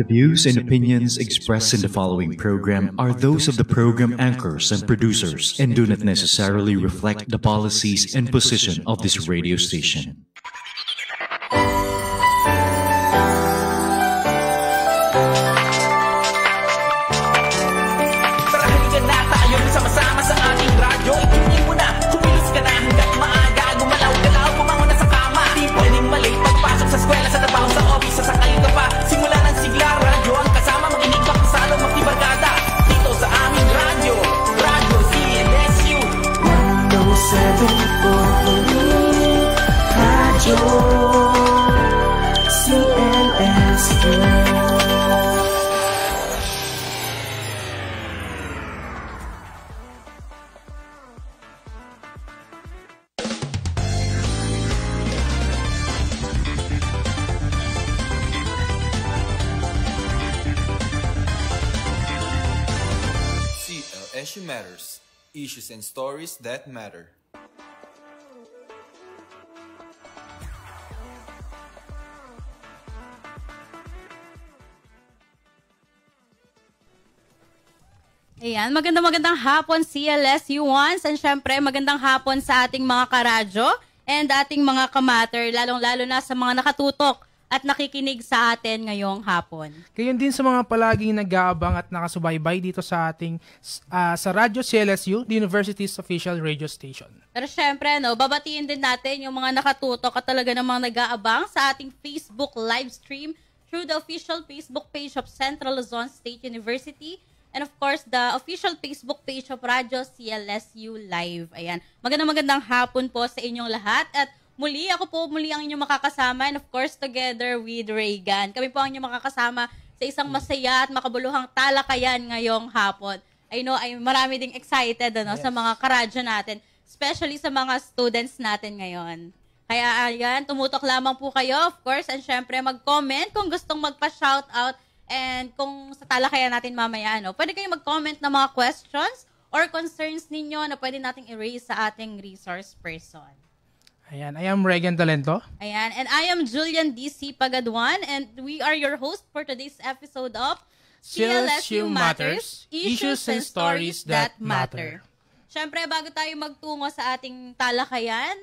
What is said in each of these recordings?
The views and opinions expressed in the following program are those of the program anchors and producers and do not necessarily reflect the policies and position of this radio station. CLSU Matters. Issues and stories that matter. Ayan, magandang hapon CLSU ones and syempre magandang hapon sa ating mga karadyo and ating mga kamater, lalong-lalo na sa mga nakatutok at nakikinig sa atin ngayong hapon. Gayon din sa mga palaging nag-aabang at nakasubaybay dito sa ating sa Radyo CLSU, the University's official radio station. Pero syempre, babatiin din natin yung mga nakatutok at talaga namang nag-aabang sa ating Facebook live stream through the official Facebook page of Central Luzon State University. And of course, the official Facebook page of Radyo CLSU Live. Ayan. Magandang hapon po sa inyong lahat. At ako muli ang inyong makakasama. And of course, together with Reagan. Kami po ang inyong makakasama sa isang masaya at makabuluhang talakayan ngayong hapon. I know, ay marami ding excited sa mga karadyo natin. Especially sa mga students natin ngayon. Kaya ayan, tumutok lamang po kayo. Of course, and syempre mag-comment kung gustong magpa-shoutout. And kung sa talakayan natin mamaya, pwede kayong mag-comment ng mga questions or concerns ninyo na pwede nating i-raise sa ating resource person. Ayan, I am Regan Talento. Ayan, and I am Julian DC Pagaduan, and we are your host for today's episode of CLSU Matters, Issues and Stories that Matter. Siyempre, bago tayo magtungo sa ating talakayan,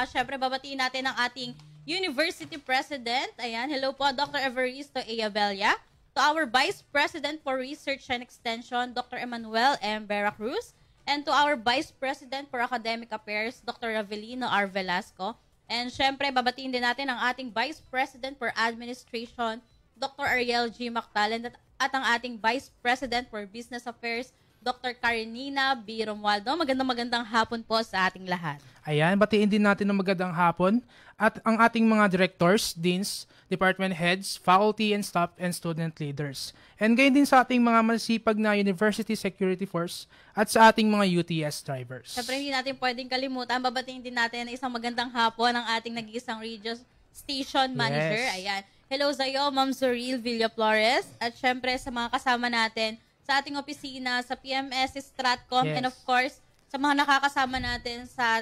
siyempre babatiin natin ang ating University President. Ayan, hello po, Dr. Evaristo Ayabella. To our Vice President for Research and Extension, Dr. Emmanuel M. Vera Cruz, and to our Vice President for Academic Affairs, Dr. Ravelino R. Velasco. And syempre, babatiin din natin ang ating Vice President for Administration, Dr. Ariel G. Mactalan, at ang ating Vice President for Business Affairs, Dr. Karenina B. Romualdo. Magandang hapon po sa ating lahat. Ayan, batiin din natin ng magandang hapon at ang ating mga directors, deans, department heads, faculty and staff, and student leaders. And gayon din sa ating mga masipag na University Security Force at sa ating mga UTS drivers. Siyempre, hindi natin pwedeng kalimutan. Babatiin din natin na isang magandang hapon ang ating nag-iisang radio station manager. Yes. Ayan. Hello sa iyo, Ma'am Zoril Villaflores. At siyempre, sa mga kasama natin sa ating opisina, sa PMS, Stratcom, yes. and of course, sa mga nakakasama natin sa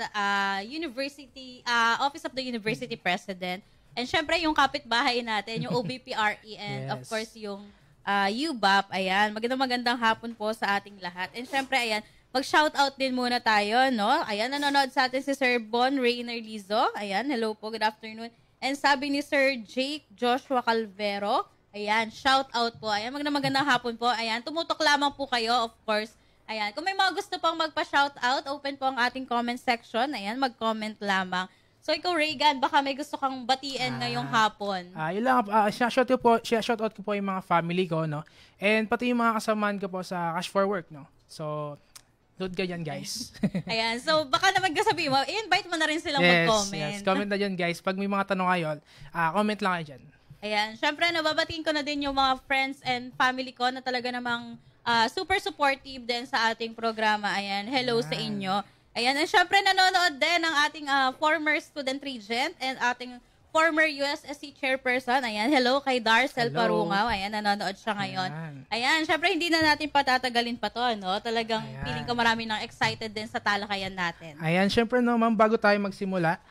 University, Office of the University President. And syempre, yung kapitbahay natin, yung OBPRE, and yes. of course, yung UBAP. Ayan, magandang hapon po sa ating lahat. And syempre, ayan, mag-shoutout din muna tayo, no? Ayan, nanonood sa atin si Sir Bon Rainer Lizo. Ayan, hello po, good afternoon. And sabi ni Sir Jake Joshua Calvero, ayan, shoutout po. Ayan, magandang hapon po. Ayan, tumutok lamang po kayo, of course. Ayan, kung may mga gusto pang magpa-shoutout, open po ang ating comment section. Ayan, mag-comment lamang. So, ikaw, Reagan, baka may gusto kang batiin ngayong hapon. Yun lang, shoutout ko po yung mga family ko, no? And pati yung mga kasamaan ko po sa Cash for Work, no? So, load ka dyan, guys. Ayan, so baka naman sabihin mo, i-invite mo na rin silang mag-comment. Yes, comment na dyan, guys. Pag may mga tanong kayo, comment lang kayo dyan. Ayan, syempre, nababatiin ko na din yung mga friends and family ko na talaga namang super supportive din sa ating programa. Ayan, hello sa inyo. Ayan, and syempre nanonood din ang ating former student regent and ating former USSC chairperson. Ayan, hello kay Darcel Parungaw. Ayan, nanonood siya ngayon. Ayan, syempre hindi na natin patatagalin pa to, no? Talagang feeling ko marami nang excited din sa talakayan natin. Ayan, syempre no, ma'am, bago tayo magsimula,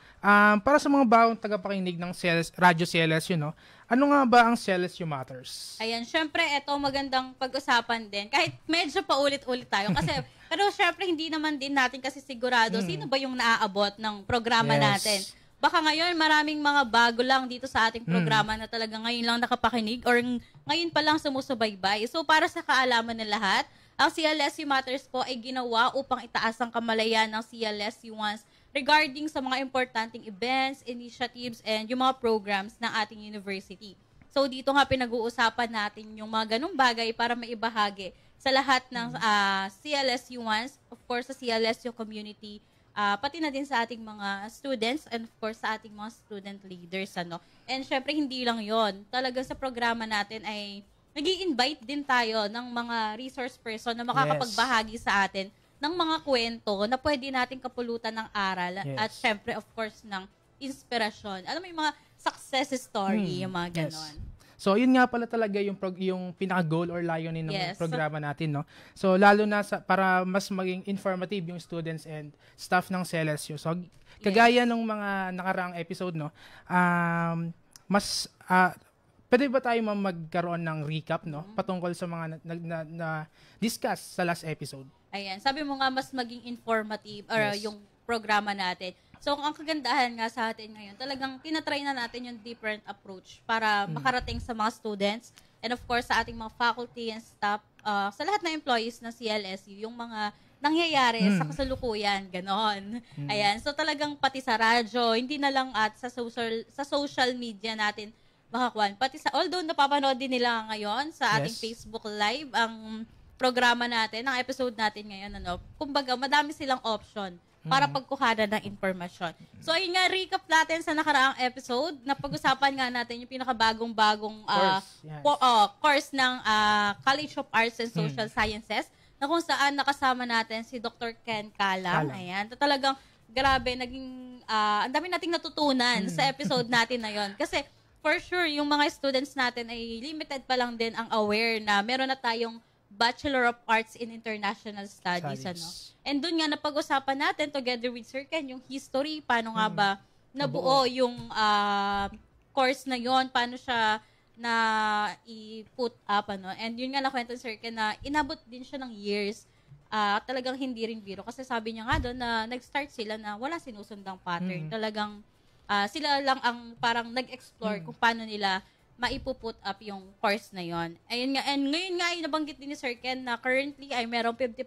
Para sa mga bagong tagapakinig ng Radyo CLSU, no? Ano nga ba ang CLSU Matters? Ayan, syempre, ito magandang pag-usapan din. Kahit medyo paulit-ulit tayo. Kasi, pero syempre, hindi naman din natin kasi sigurado sino ba yung naaabot ng programa natin. Baka ngayon, maraming mga bago lang dito sa ating programa na talaga ngayon lang nakapakinig or ngayon pa lang sumusubaybay. So, para sa kaalaman ng lahat, ang CLSU Matters po ay ginawa upang itaas ang kamalayan ng CLSUans regarding sa mga importanteng events, initiatives, and yung mga programs ng ating university. So, dito nga pinag-uusapan natin yung mga ganung bagay para maibahagi sa lahat ng CLSUans, of course, sa CLSU community, pati na din sa ating mga students and of course sa ating mga student leaders. And syempre, hindi lang yon. Talaga sa programa natin ay nag-i-invite din tayo ng mga resource person na makakapagbahagi sa atin ng mga kwento na pwede natin kapulutan ng aral at syempre, of course, ng inspirasyon. Alam mo yung mga success story, yung mga ganon. So, yun nga pala talaga yung pinaka-goal or layunin ng programa natin, no? So, lalo na para mas maging informative yung students and staff ng CLSU. So, kagaya ng mga nakaraang episode, no? Pwede ba tayo magkaroon ng recap, no? Patungkol sa mga na-discuss sa last episode? Ayan. Sabi mo nga, mas maging informative or yung programa natin. So, ang kagandahan nga sa atin ngayon, talagang tinatry na natin yung different approach para makarating sa mga students and of course sa ating mga faculty and staff, sa lahat ng employees ng CLSU, yung mga nangyayari sa kasalukuyan, ganon. Ayan. So, talagang pati sa radyo, hindi na lang at sa social media natin makakuan. Pati although napapanood din nila ngayon sa ating Facebook Live, ang programa natin, ang episode natin ngayon, kumbaga, madami silang option para pagkuhanan ng impormasyon. So, ayun nga, recap natin sa nakaraang episode, na pag-usapan nga natin yung pinakabagong-bagong course ng College of Arts and Social Sciences, na kung saan nakasama natin si Dr. Ken Calam. Ayan. Talagang, grabe, ang dami nating natutunan sa episode natin na yon. Kasi, for sure, yung mga students natin ay limited pa lang din ang aware na meron na tayong Bachelor of Arts in International Studies. And doon nga napag-usapan natin together with Sir Ken yung history, paano nga ba nabuo yung course na yon, paano siya na i-put up. And yun nga nakwento ni Sir Ken na inabot din siya ng years. Talagang hindi rin biro. Kasi sabi niya nga doon na nag-start sila na wala sinusundang pattern. Talagang sila lang ang parang nag-explore kung paano nila maipuput up yung course na yon. Ayun nga, and ngayon nga ay nabanggit din ni Sir Ken na currently ay merong 55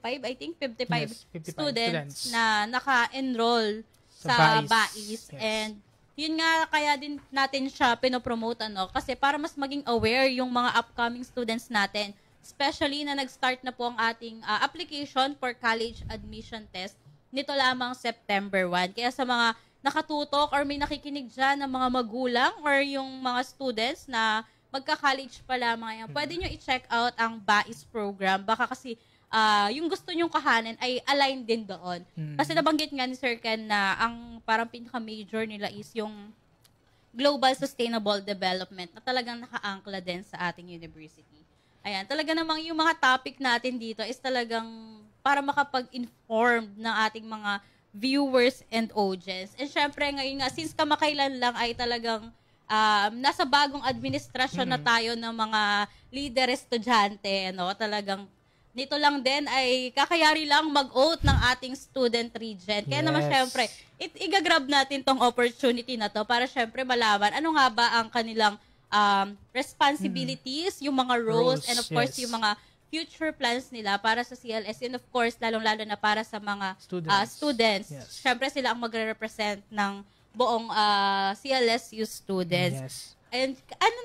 students na naka-enroll sa BAIS. And yun nga, kaya din natin siya pinopromote, kasi para mas maging aware yung mga upcoming students natin, especially na nag-start na po ang ating application for college admission test nito lamang September 1. Kaya sa mga nakatutok or may nakikinig dyan ng mga magulang or yung mga students na magka-college pa lamang yan, pwede nyo i-check out ang BAIS program. Baka kasi yung gusto nyong kahanin ay align din doon. Kasi nabanggit nga ni Sir Ken na ang parang pinaka-major nila is yung Global Sustainable Development na talagang naka-angkla din sa ating university. Ayan, talaga namang yung mga topic natin dito is talagang para makapag-inform ng ating mga viewers and audience. And syempre, ngayon nga, since kamakailan lang ay talagang nasa bagong administrasyon na tayo ng mga leader estudyante, talagang nito lang din ay kakayari lang mag-oath ng ating student regent. Kaya naman syempre, igagrab natin tong opportunity na to para syempre malaman ano nga ba ang kanilang responsibilities, yung mga roles, and of course, yung mga future plans nila para sa CLS and of course, lalong-lalo na para sa mga students. Siyempre, sila ang magre-represent ng buong CLSU students. And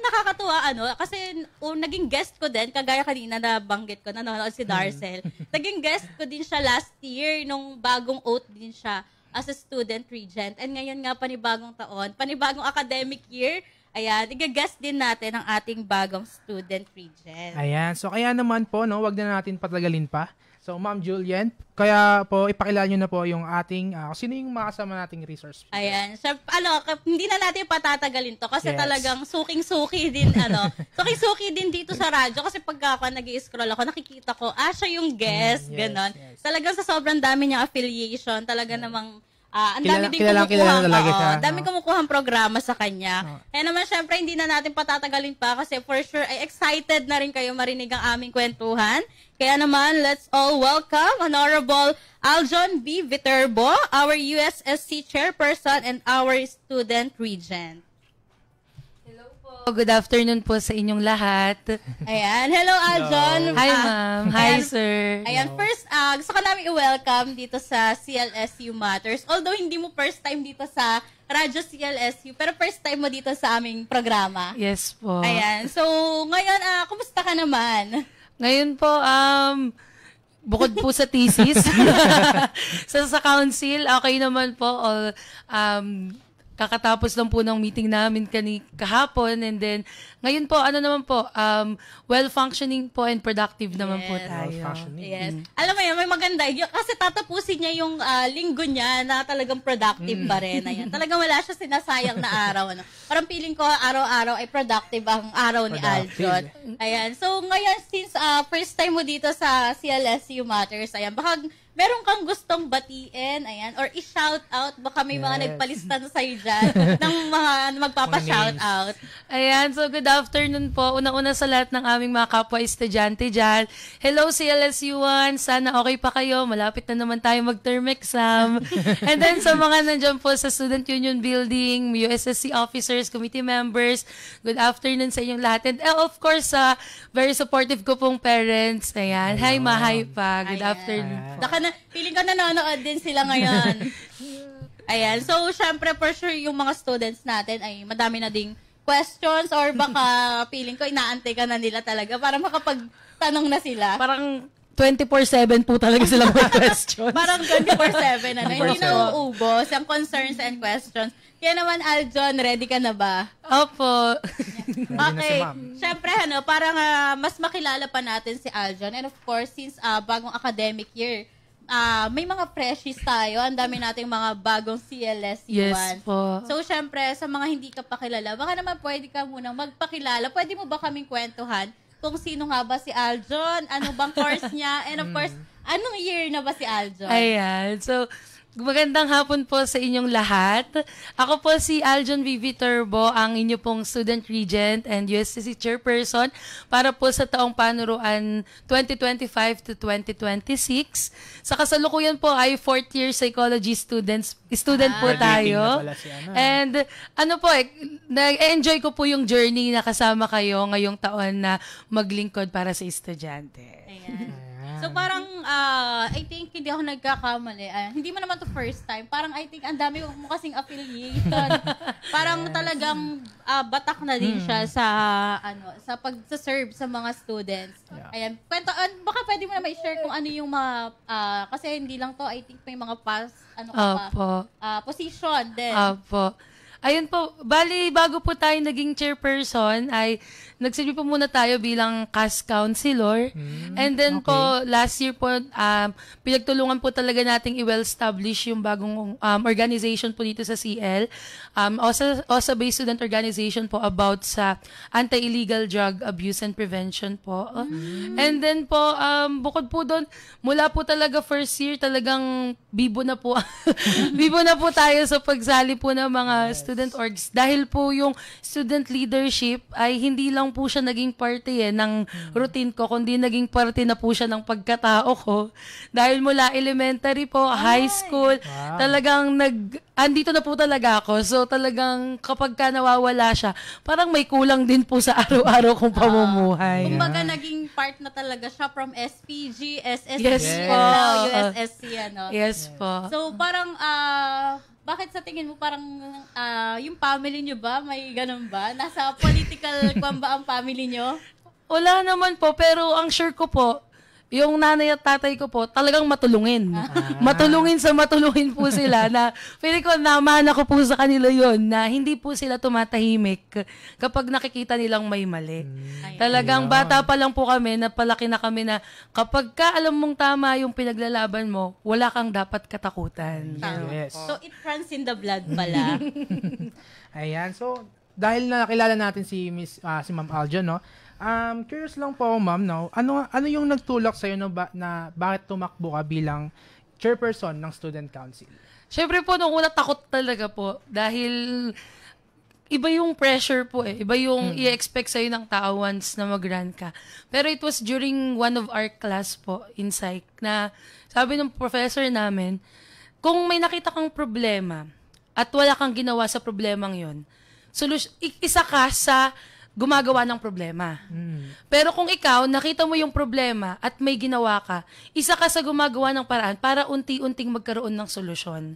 nakakatuwa, kasi naging guest ko din, kagaya kanina na banggit ko, nanonood si Darcel. Naging guest ko din siya last year, nung bagong oath din siya as a student regent. And ngayon nga, panibagong taon, panibagong academic year, ayan, i-guest din natin ang ating bagong student regent. Ayan, so kaya naman po, wag na natin patagalin pa. So, Ma'am Julian, kaya po, ipakilala nyo na po yung ating, sino yung makasama nating resource? Ayan, so, hindi na natin patatagalin to kasi talagang suking-suki din, suking-suki din dito sa radyo kasi pagka ako nag-i-scroll ako, nakikita ko, siya yung guest, ganon. Talagang sa sobrang dami niyang affiliation, talaga namang, Ang dami din kilala talaga siya. Dami kumukuhang programa sa kanya. Kaya naman, syempre, hindi na natin patatagalin pa kasi for sure, ay excited na rin kayo marinig ang aming kwentuhan. Kaya naman, let's all welcome Honorable Aljon B. Viterbo, our USSC Chairperson and our Student Regent. Good afternoon po sa inyong lahat. Ayan. Hello, Aljon. Hi, ma'am. Hi, sir. Ayan. First, gusto ko namin i-welcome dito sa CLSU Matters. Although hindi mo first time dito sa Radyo CLSU, pero first time mo dito sa aming programa. Yes po. Ayan. So, ngayon, kumusta ka naman? Ngayon po, bukod po sa thesis, sa council, okay naman po. Kakatapos lang po ng meeting namin kahapon, and then ngayon po, well-functioning po and productive naman po tayo. Yes. Alam mo yan, may maganda. Kasi tatapusin niya yung linggo niya na talagang productive pa rin. Ayan. Talagang wala siya sinasayang na araw. Ano. Parang feeling ko, araw-araw ay productive ang araw ni Aljon. Ayan. So, ngayon, since first time mo dito sa CLSU Matters, ayan, baka meron kang gustong batiin, ayan, or i-shout out, baka may mga nagpalista na sa'yo dyan, ng mga magpapa-shout out. Ayan, so good afternoon po. Una-una sa lahat ng aming mga kapwa-estudyante dyan. Hello, CLSU1, sana okay pa kayo. Malapit na naman tayo mag-term exam. And then sa mga nandyan po sa Student Union Building, USSC officers, committee members, good afternoon sa inyong lahat. And of course, very supportive ko pong parents. Ayan, hi ma, hi pa. Good afternoon po. Feeling ko nanonood din sila ngayon. Ayan. So, syempre, for sure, yung mga students natin ay madami na ding questions or baka feeling ko inaantay ka na nila talaga para makapagtanong na sila. Parang 24/7 po talaga silang may questions. Parang 24/7 na. Hindi na uubos ang concerns and questions. Kaya naman, Aljon, ready ka na ba? Opo. Okay. Syempre, parang mas makilala pa natin si Aljon. And of course, since bagong academic year, may mga freshies tayo. Ang dami nating mga bagong CLSU1. Yes po. So, syempre, sa mga hindi ka pa kilala, baka naman pwede ka munang magpakilala. Pwede mo ba kaming kwentuhan kung sino nga ba si Aljon? Ano bang course niya? And of course, anong year na ba si Aljon? Ayan. So, magandang hapon po sa inyong lahat. Ako po si Aljon V. Viterbo, ang inyo pong Student Regent and USSC Chairperson para po sa taong panuruan 2025 to 2026. Sa kasalukuyan po ay 4th year psychology student po tayo. And nag-enjoy ko po yung journey na kasama kayo ngayong taon na maglingkod para sa estudyante. Ayan. So parang, I think hindi ako nagkakamali. Hindi mo naman to first time. Parang I think ang dami mo kasing affiliation. Parang talagang batak na din siya sa pag-serve sa mga students. Yeah. Ayan. Baka pwede mo naman i-share kung ano yung mga, kasi hindi lang to, I think may mga position din. Opo. Ayun po, bali bago po tayo naging chairperson ay nagsilbi po muna tayo bilang CAS counselor. And then po last year po pinagtulungan po talaga nating i-well-establish yung bagong organization po dito sa CL. OSA-based student organization po about sa anti-illegal drug abuse and prevention po. And then po bukod po doon, mula po talaga first year talagang bibo na po tayo sa pagsali po ng mga student orgs. Dahil po yung student leadership ay hindi lang po siya naging parte ng routine ko, kundi naging parte na po siya ng pagkatao ko. Dahil mula elementary po, high school, talagang andito na po talaga ako. So talagang kapag ka nawawala siya, parang may kulang din po sa araw-araw kong pamumuhay. Kumbaga naging part na talaga siya from SPG, SSC, yes, USSC, Yes po. So parang, bakit sa tingin mo parang yung family nyo ba? May ganun ba? Nasa political kwan ba ang family nyo? Wala naman po, pero ang sure ko po, yung nanay at tatay ko po, talagang matulungin. Matulungin po sila na, feeling ko, namana ko po sa kanila yon na hindi po sila tumatahimik kapag nakikita nilang may mali. Talagang bata pa lang po kami, napalaki na kami na kapag ka alam mong tama yung pinaglalaban mo, wala kang dapat katakutan. Yes. So, it runs in the blood pala. Ayan. So, dahil nakilala natin si Ma'am Aljon, no? Curious lang po, ma'am, no? Ano yung nagtulak sa'yo na bakit tumakbo ka bilang chairperson ng student council? Syempre po, nung una takot talaga po. Dahil iba yung pressure po eh. Iba yung i-expect sa'yo ng tao once na mag-run ka. Pero it was during one of our class po in psych na sabi ng professor namin, kung may nakita kang problema at wala kang ginawa sa problemang yon, isa ka sa gumagawa ng problema. Pero kung ikaw, nakita mo yung problema at may ginawa ka, isa ka sa gumagawa ng paraan para unti-unting magkaroon ng solusyon.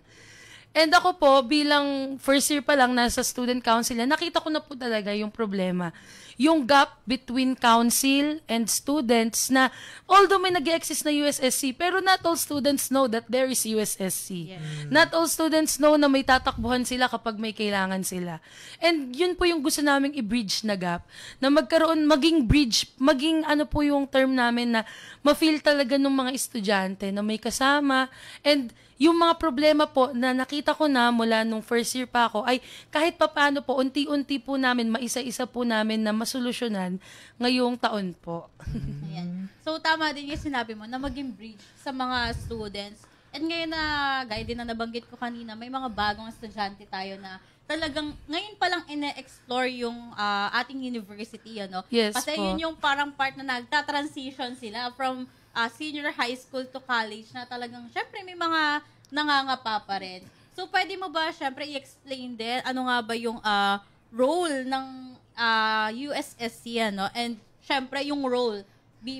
And ako po, bilang first year pa lang nasa student council, nakita ko na po talaga yung problema. Yung gap between council and students na although may nag-exist na USSC, pero not all students know that there is USSC. Yeah. Not all students know na may tatakbuhan sila kapag may kailangan sila. And yun po yung gusto naming i-bridge na gap. Na maging bridge, maging ano po yung term namin na ma-feel talaga ng mga estudyante na may kasama. And yung mga problema po na nakita ko na mula nung first year pa ako ay kahit papaano po, unti-unti po namin, maisa-isa po namin na masolusyonan ngayong taon po. Ayan. So, tama din yung sinabi mo na maging bridge sa mga students. And ngayon na, gaya din na nabanggit ko kanina, may mga bagong estudyante tayo na talagang ngayon pa lang ine-explore yung ating university, ano? Yes, kasi po. yun yung parang part na nagta-transition sila from senior high school to college na talagang, syempre, may mga nangangapa pa rin. So, pwede mo ba, syempre, i-explain din ano nga ba yung role ng USSC, ano? And, syempre, yung role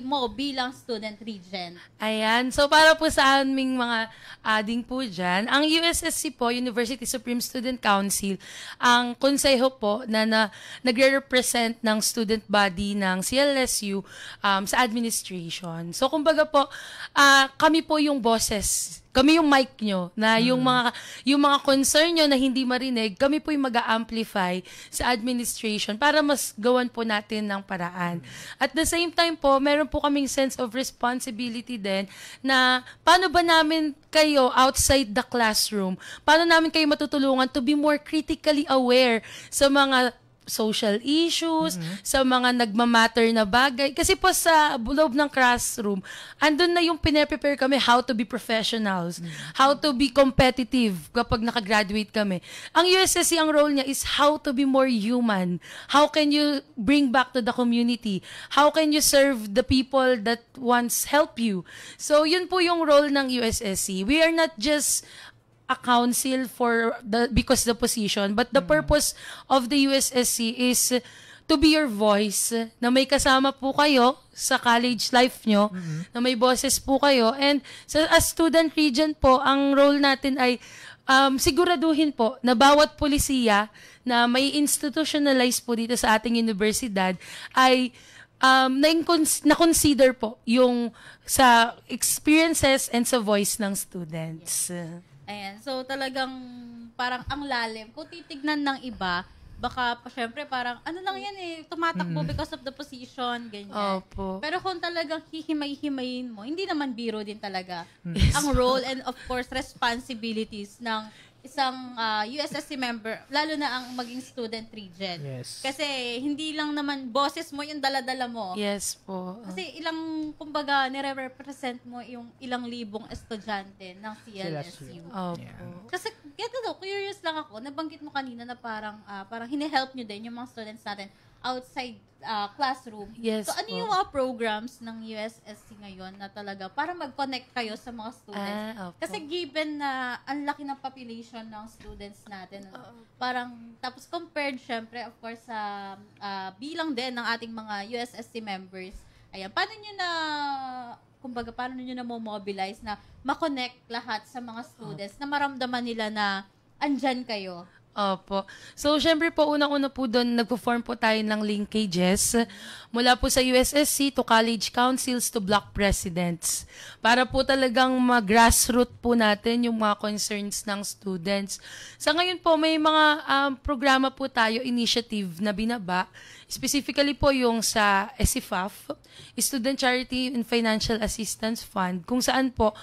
mo bilang student regent. Ayan. So, para po sa aming mga ading po dyan, ang USSC po, University Supreme Student Council, ang konseho po na nagre-represent ng student body ng CLSU sa administration. So, kumbaga po, kami po yung bosses. Kami yung mic nyo, na yung mga concern nyo na hindi marinig, kami po yung mag-a-amplify sa administration para mas gawan po natin ng paraan. At the same time po, meron po kaming sense of responsibility din na paano ba namin kayo outside the classroom, paano namin kayo matutulungan to be more critically aware sa mga social issues, sa mga nagmamatter na bagay. Kasi po sa loob ng classroom, andun na yung pinaprepare kami how to be professionals, how to be competitive kapag nakagraduate kami. Ang USSC, ang role niya is how to be more human. How can you bring back to the community? How can you serve the people that once helped you? So, yun po yung role ng USSC. We are not just a council because the position, but the purpose of the USSC is to be your voice, na may kasama po kayo sa college life nyo, na may boses po kayo, and as student regent po, ang role natin ay siguraduhin po na bawat polisiya na may institutionalize po dito sa ating universidad ay na-consider po yung sa experiences and sa voice ng students. Ayan. So, talagang parang ang lalim. Kung titignan ng iba, baka pa syempre parang, ano lang yan eh, tumatakbo because of the position, ganyan. Opo. Pero kung talagang hihimay-himayin mo, hindi naman biro din talaga ang role and of course responsibilities ng isang USSC member, lalo na ang maging student regent. Yes. Kasi hindi lang naman boses mo yung dala-dala mo. Yes po. Kasi kumbaga, nire-represent mo yung ilang libong estudyante ng CLSU. Opo. Yeah. Kasi, curious lang ako, nabanggit mo kanina na parang hine-help nyo din yung mga students natin outside classroom. Yes, so, ano po. yung mga programs ng USSC ngayon na talaga para mag-connect kayo sa mga students? Opo. Kasi given na ang laki ng population ng students natin, parang, tapos compared, syempre, of course, sa bilang din ng ating mga USSC members, ayan, paano nyo na mobilize na ma-connect lahat sa mga students na maramdaman nila na andyan kayo? Opo. So, syempre po, unang-una po doon, nagpo-form po tayo ng linkages mula po sa USSC to college councils to block presidents. Para po talagang mag-grassroot po natin yung mga concerns ng students. Sa ngayon po, may mga programa po tayo, initiative na binaba. Specifically po yung sa SIFAF, Student Charity and Financial Assistance Fund, kung saan po,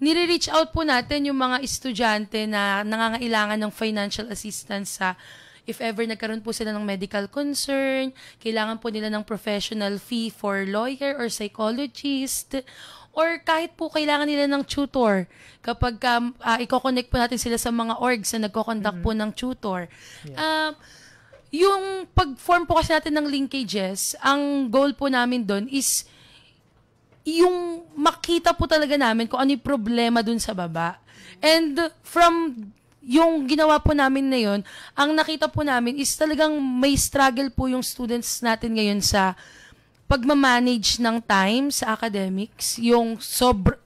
nire-reach out po natin yung mga estudyante na nangangailangan ng financial assistance sa if ever nagkaroon po sila ng medical concern, kailangan po nila ng professional fee for lawyer or psychologist, or kahit po kailangan nila ng tutor, kapag i-connect po natin sila sa mga orgs na nagko-conduct po ng tutor. Yung pag-form po kasi natin ng linkages, ang goal po namin doon is yung makita po talaga namin kung ano yung problema dun sa baba. And from yung ginawa po namin na yun, ang nakita po namin is talagang may struggle po yung students natin ngayon sa pagmamanage ng time sa academics, yung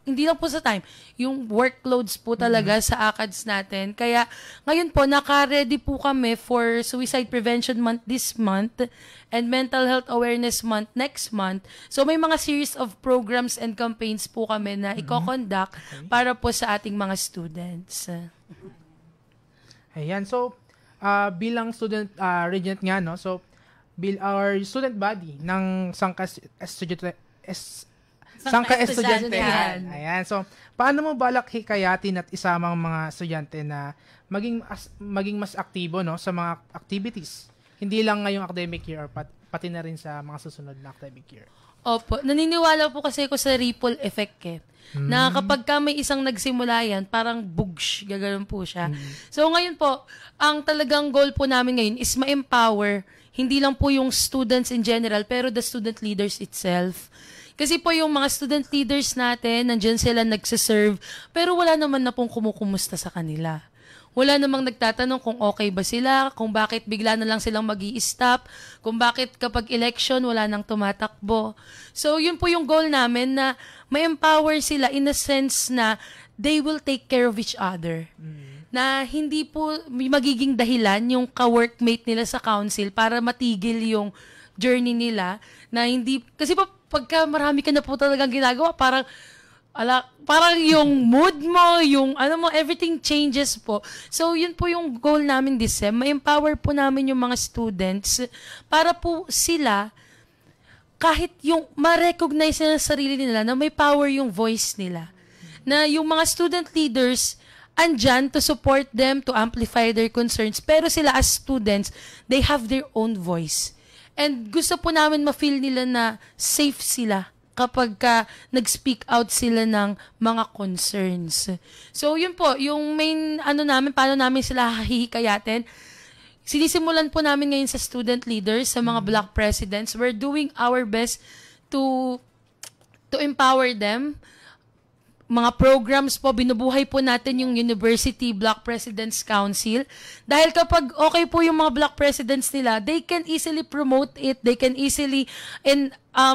hindi lang po sa time, yung workloads po talaga sa ACADS natin. Kaya ngayon po, naka-ready po kami for Suicide Prevention Month this month and Mental Health Awareness Month next month. So may mga series of programs and campaigns po kami na i-conduct para po sa ating mga students. Ayan, so bilang student regent nga, no, so our student body ng Sangka Estudyante. Ayan, so paano mo balak hikayatin at isama ang mga estudyante na maging mas aktibo, no, sa mga activities, hindi lang ngayong academic year or pati na rin sa mga susunod na academic year? Opo, naniniwala po kasi ako sa ripple effect na kapag may isang nagsimula yan, parang bugsh, gagano'n po siya. So ngayon po, ang talagang goal po namin ngayon is ma-empower hindi lang po yung students in general, pero the student leaders itself. Kasi po yung mga student leaders natin, nandyan sila nagsiserve, pero wala naman na pong kumukumusta sa kanila. Wala namang nagtatanong kung okay ba sila, kung bakit bigla na lang silang mag-i-stop, kung bakit kapag election wala nang tumatakbo. So yun po yung goal namin, na ma-empower sila in a sense na they will take care of each other. Na hindi po magiging dahilan yung ka-workmate nila sa council para matigil yung journey nila, na hindi, kasi po pagka marami ka na po talagang ginagawa, parang yung mood mo, yung everything changes po. So yun po yung goal namin this sem, ma-empower po namin yung mga students para po sila, kahit yung ma-recognize nila sa sarili nila na may power yung voice nila. Na yung mga student leaders andyan to support them, to amplify their concerns. Pero sila as students, they have their own voice. And gusto po namin ma-feel nila na safe sila kapag nag-speak out sila ng mga concerns. So yun po, yung main namin, paano namin sila hihikayatin. Sinisimulan po namin ngayon sa student leaders, sa mga block presidents. We're doing our best to empower them. Mga programs po, binubuhay po natin yung University Block Presidents Council. Dahil kapag okay po yung mga block presidents nila, they can easily promote it, they can easily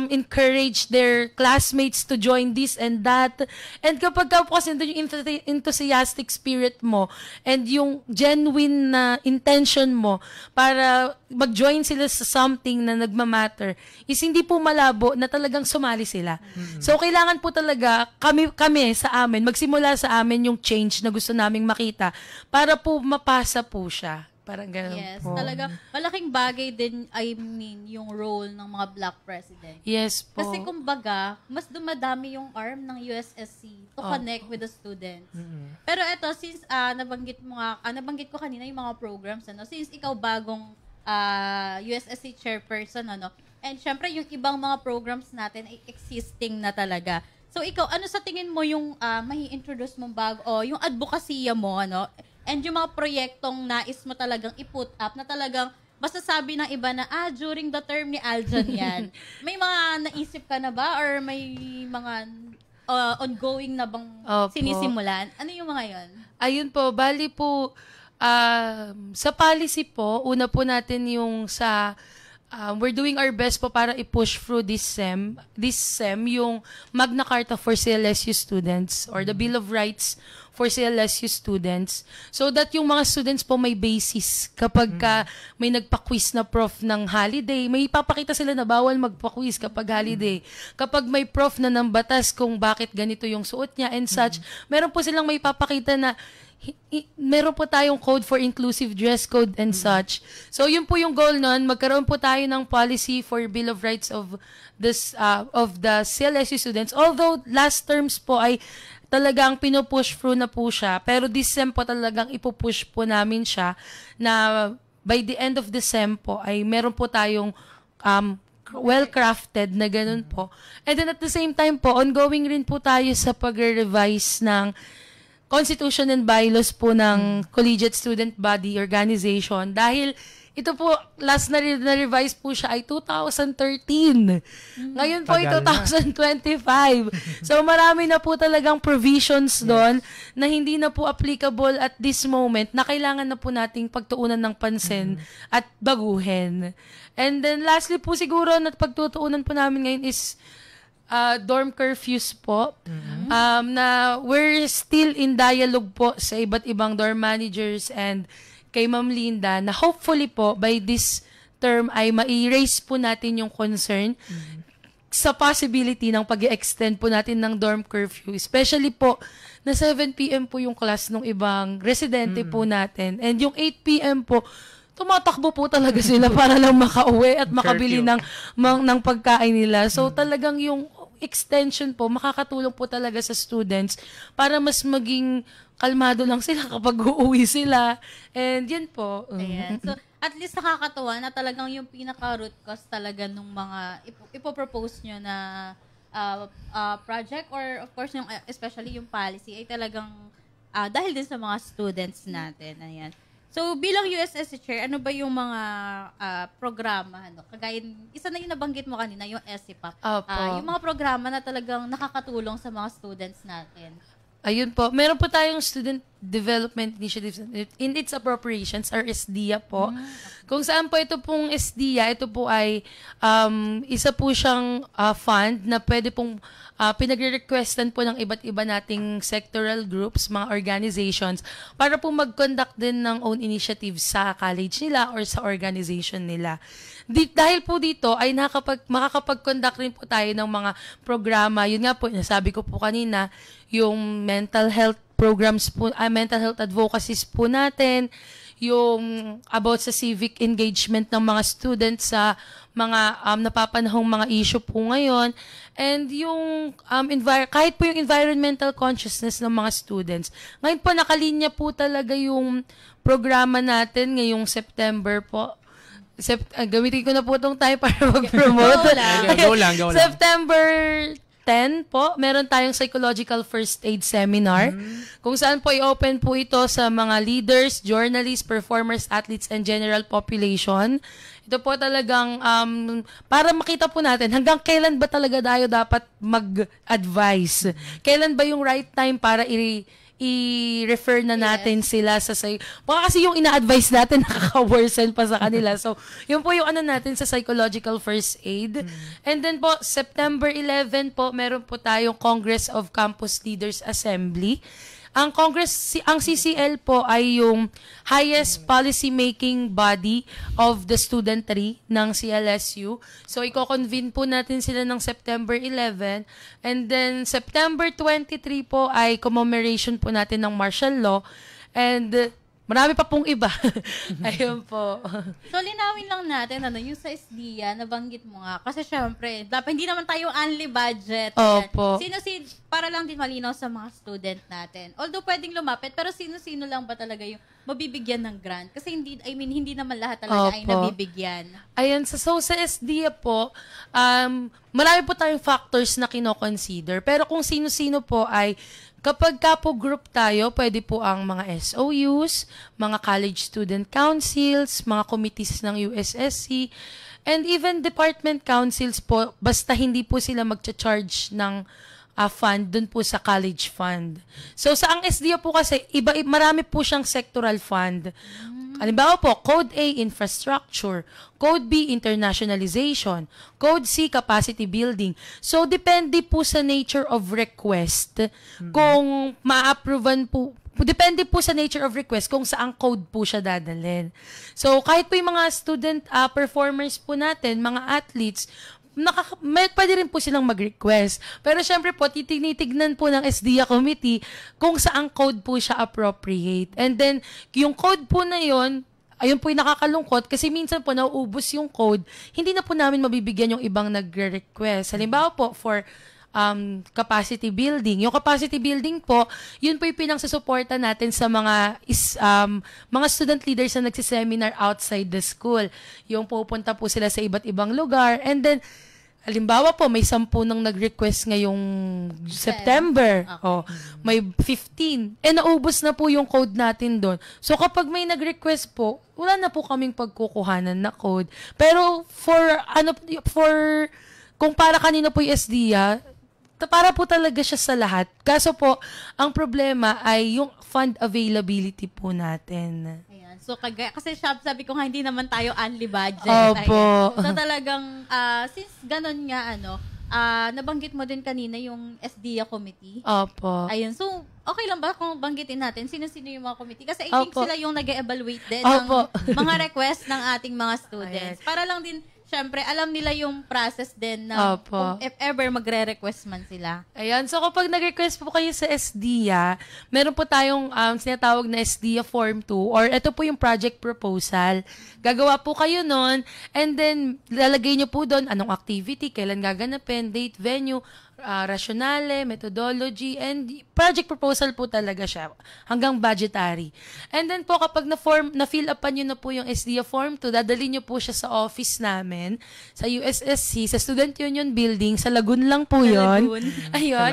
encourage their classmates to join this and that. And kapag po kasi yung enthusiastic spirit mo and yung genuine na intention mo para mag-join sila sa something na nagmamatter, is hindi po malabo na talagang sumali sila. So kailangan po talaga kami sa amin, magsimula sa amin yung change na gusto naming makita para po mapasa po siya. Parang ganun yes, po. Talaga, malaking bagay din, yung role ng mga black president. Yes po. Kasi kumbaga, mas dumadami yung arm ng USSC to connect with the students. Pero eto, since nabanggit ko kanina yung mga programs, since ikaw bagong USSC chairperson, and syempre yung ibang mga programs natin ay existing na talaga. So ikaw, ano sa tingin mo yung mai-introduce mong bago, o yung advokasya mo, and yung mga proyektong nais mo talagang i-put up, na talagang masasabi ng iba na, during the term ni Aljon yan. May mga naisip ka na ba? Or may mga ongoing na bang sinisimulan? Ano yung mga yon? Ayun po, bali po, sa policy po, una po natin yung sa we're doing our best po para i-push through this sem yung Magna Carta for CLSU students or the Bill of Rights for CLSU students, so that yung mga students po may basis kapag may nagpa-quiz na prof ng holiday, may ipapakita sila na bawal magpa-quiz kapag holiday. Kapag may prof na ng batas kung bakit ganito yung suot niya and such, meron po silang may ipapakita na meron po tayong code for inclusive dress code and such. So yun po yung goal nun, magkaroon po tayo ng policy for Bill of Rights of the CLSU students. Although last terms po ay talagang pinupush through na po siya, pero this sem po talagang ipupush po namin siya na by the end of the sem po ay meron po tayong well-crafted na ganun po. And then at the same time po, ongoing rin po tayo sa pag-revise ng Constitution and bylaws po ng Collegiate Student Body Organization dahil ito po, last na-revise po siya ay 2013. Ngayon po ay 2025. So marami na po talagang provisions doon na hindi na po applicable at this moment na kailangan na po nating pagtuunan ng pansin at baguhin. And then lastly po siguro na pagtutuunan po namin ngayon is dorm curfews po. Na we're still in dialogue po sa iba't ibang dorm managers and kay Ma'am Linda na hopefully po by this term ay ma-erase po natin yung concern sa possibility ng pag-extend po natin ng dorm curfew. Especially po na 7 p.m. po yung class ng ibang residente po natin. And yung 8 p.m. po, tumatakbo po talaga sila para lang makauwi at makabili ng pagkain nila. So talagang yung extension po, makakatulong po talaga sa students para mas maging kalmado lang sila kapag uuwi sila. And yun po. Ayan. So, at least nakakatuwa na talagang yung pinaka-root cause talaga nung mga ipopropose nyo na project or of course yung, especially yung policy ay talagang dahil din sa mga students natin. Ayan. So, bilang USSC Chair, ano ba yung mga programa? Kagaya, isa na yung nabanggit mo kanina, yung SCPAP. Yung mga programa na talagang nakakatulong sa mga students natin. Ayun po. Meron po tayong Student Development Initiatives in its appropriations, or SDIA po. Kung saan po ito pong SDIA, ito po ay isa po siyang fund na pwede pong pinagre-requestan po ng iba't iba nating sectoral groups, mga organizations, para po mag-conduct din ng own initiatives sa college nila or sa organization nila. Dahil po dito ay makakapag-conduct rin po tayo ng mga programa. Yun nga po, nasabi ko po kanina, yung mental health programs po, mental health advocacies po natin, yung about sa civic engagement ng mga students sa mga napapanahong mga issue po ngayon, and yung kahit po yung environmental consciousness ng mga students. Ngayon po nakalinya po talaga yung programa natin ngayong September po. Gamitin ko na po itong time para mag-promote. Go lang. September 10 po, meron tayong psychological first aid seminar kung saan po i-open po ito sa mga leaders, journalists, performers, athletes, and general population. Ito po talagang para makita po natin hanggang kailan ba talaga tayo dapat mag-advise. Kailan ba yung right time para i-refer na natin sila sa baka kasi yung ina-advise natin nakaka-worsen pa sa kanila. So, yun po yung natin sa psychological first aid. And then po, September 11 po, meron po tayong Congress of Campus Leaders Assembly. Ang CCL po ay yung highest policy-making body of the studentry ng CLSU. So, i-convene po natin sila ng September 11. And then, September 23 po ay commemoration po natin ng martial law. And marami pa pong iba. Ayun po. So, linawin lang natin, yung sa SDIA, nabanggit mo nga. Kasi syempre, dapat hindi naman tayo only budget. Opo. Para lang din malinaw sa mga student natin. Although pwedeng lumapit, pero sino-sino lang ba talaga yung mabibigyan ng grant? Kasi hindi naman lahat talaga ay nabibigyan. Ayan, so sa SDIA po, marami po tayong factors na kino-consider. Pero kung sino-sino po ay kapag po group tayo, pwede po ang mga SOUs, mga college student councils, mga committees ng USSC, and even department councils po, basta hindi po sila magcha-charge ng fund dun po sa college fund. So sa ang SDIA po kasi, marami po siyang sectoral fund. Halimbawa po, Code A, Infrastructure. Code B, Internationalization. Code C, Capacity Building. So, depende po sa nature of request kung ma-approvean po. Depende po sa nature of request kung saang code po siya dadalhin. So, kahit po yung mga student performers po natin, mga athletes, pwede rin po silang mag-request. Pero syempre po, tinitignan po ng SDIA committee kung saang code po siya appropriate. And then, yung code po na yun, ayun po yung nakakalungkot kasi minsan po nauubos yung code, hindi na po namin mabibigyan yung ibang nagre-request. Halimbawa po, for capacity building. Yung capacity building po, yun po yung pinangsusuporta natin sa mga student leaders na nagsiseminar outside the school. Yung pupunta po sila sa iba't ibang lugar. And then, halimbawa po, may 10 nang nag-request ngayong September. Okay. May 15. Naubos na po yung code natin doon. So, kapag may nag-request po, wala na po kaming pagkukuhanan na code. Pero, kung para kanina po yung SDA, para po talaga siya sa lahat. Kaso po, ang problema ay yung fund availability po natin. Ayan. So, kasi sabi ko nga, hindi naman tayo only budget. Opo. Ayan. So, talagang, since ganun nga, nabanggit mo din kanina yung SDA committee. Opo. Ayun. So, okay lang ba kung banggitin natin sino-sino yung mga committee? Kasi I think Opo. sila yung nag-evaluate din Opo. ng mga request ng ating mga students. Ayan. Para lang din, syempre, alam nila yung process din na Opo. kung if ever magre-request man sila. Ayan. So, kapag nag-request po kayo sa SDA, meron po tayong sinatawag na SDA Form 2 or ito po yung project proposal. Gagawa po kayo nun and then lalagay nyo po doon anong activity, kailan gaganapin, date, venue, rationale, methodology, and project proposal po talaga siya hanggang budgetary. And then po kapag na-fill upan nyo na po yung SDA Form 2, dadali nyo po siya sa office namin, sa USSC, sa Student Union Building, sa Lagun lang po yun. Ayun.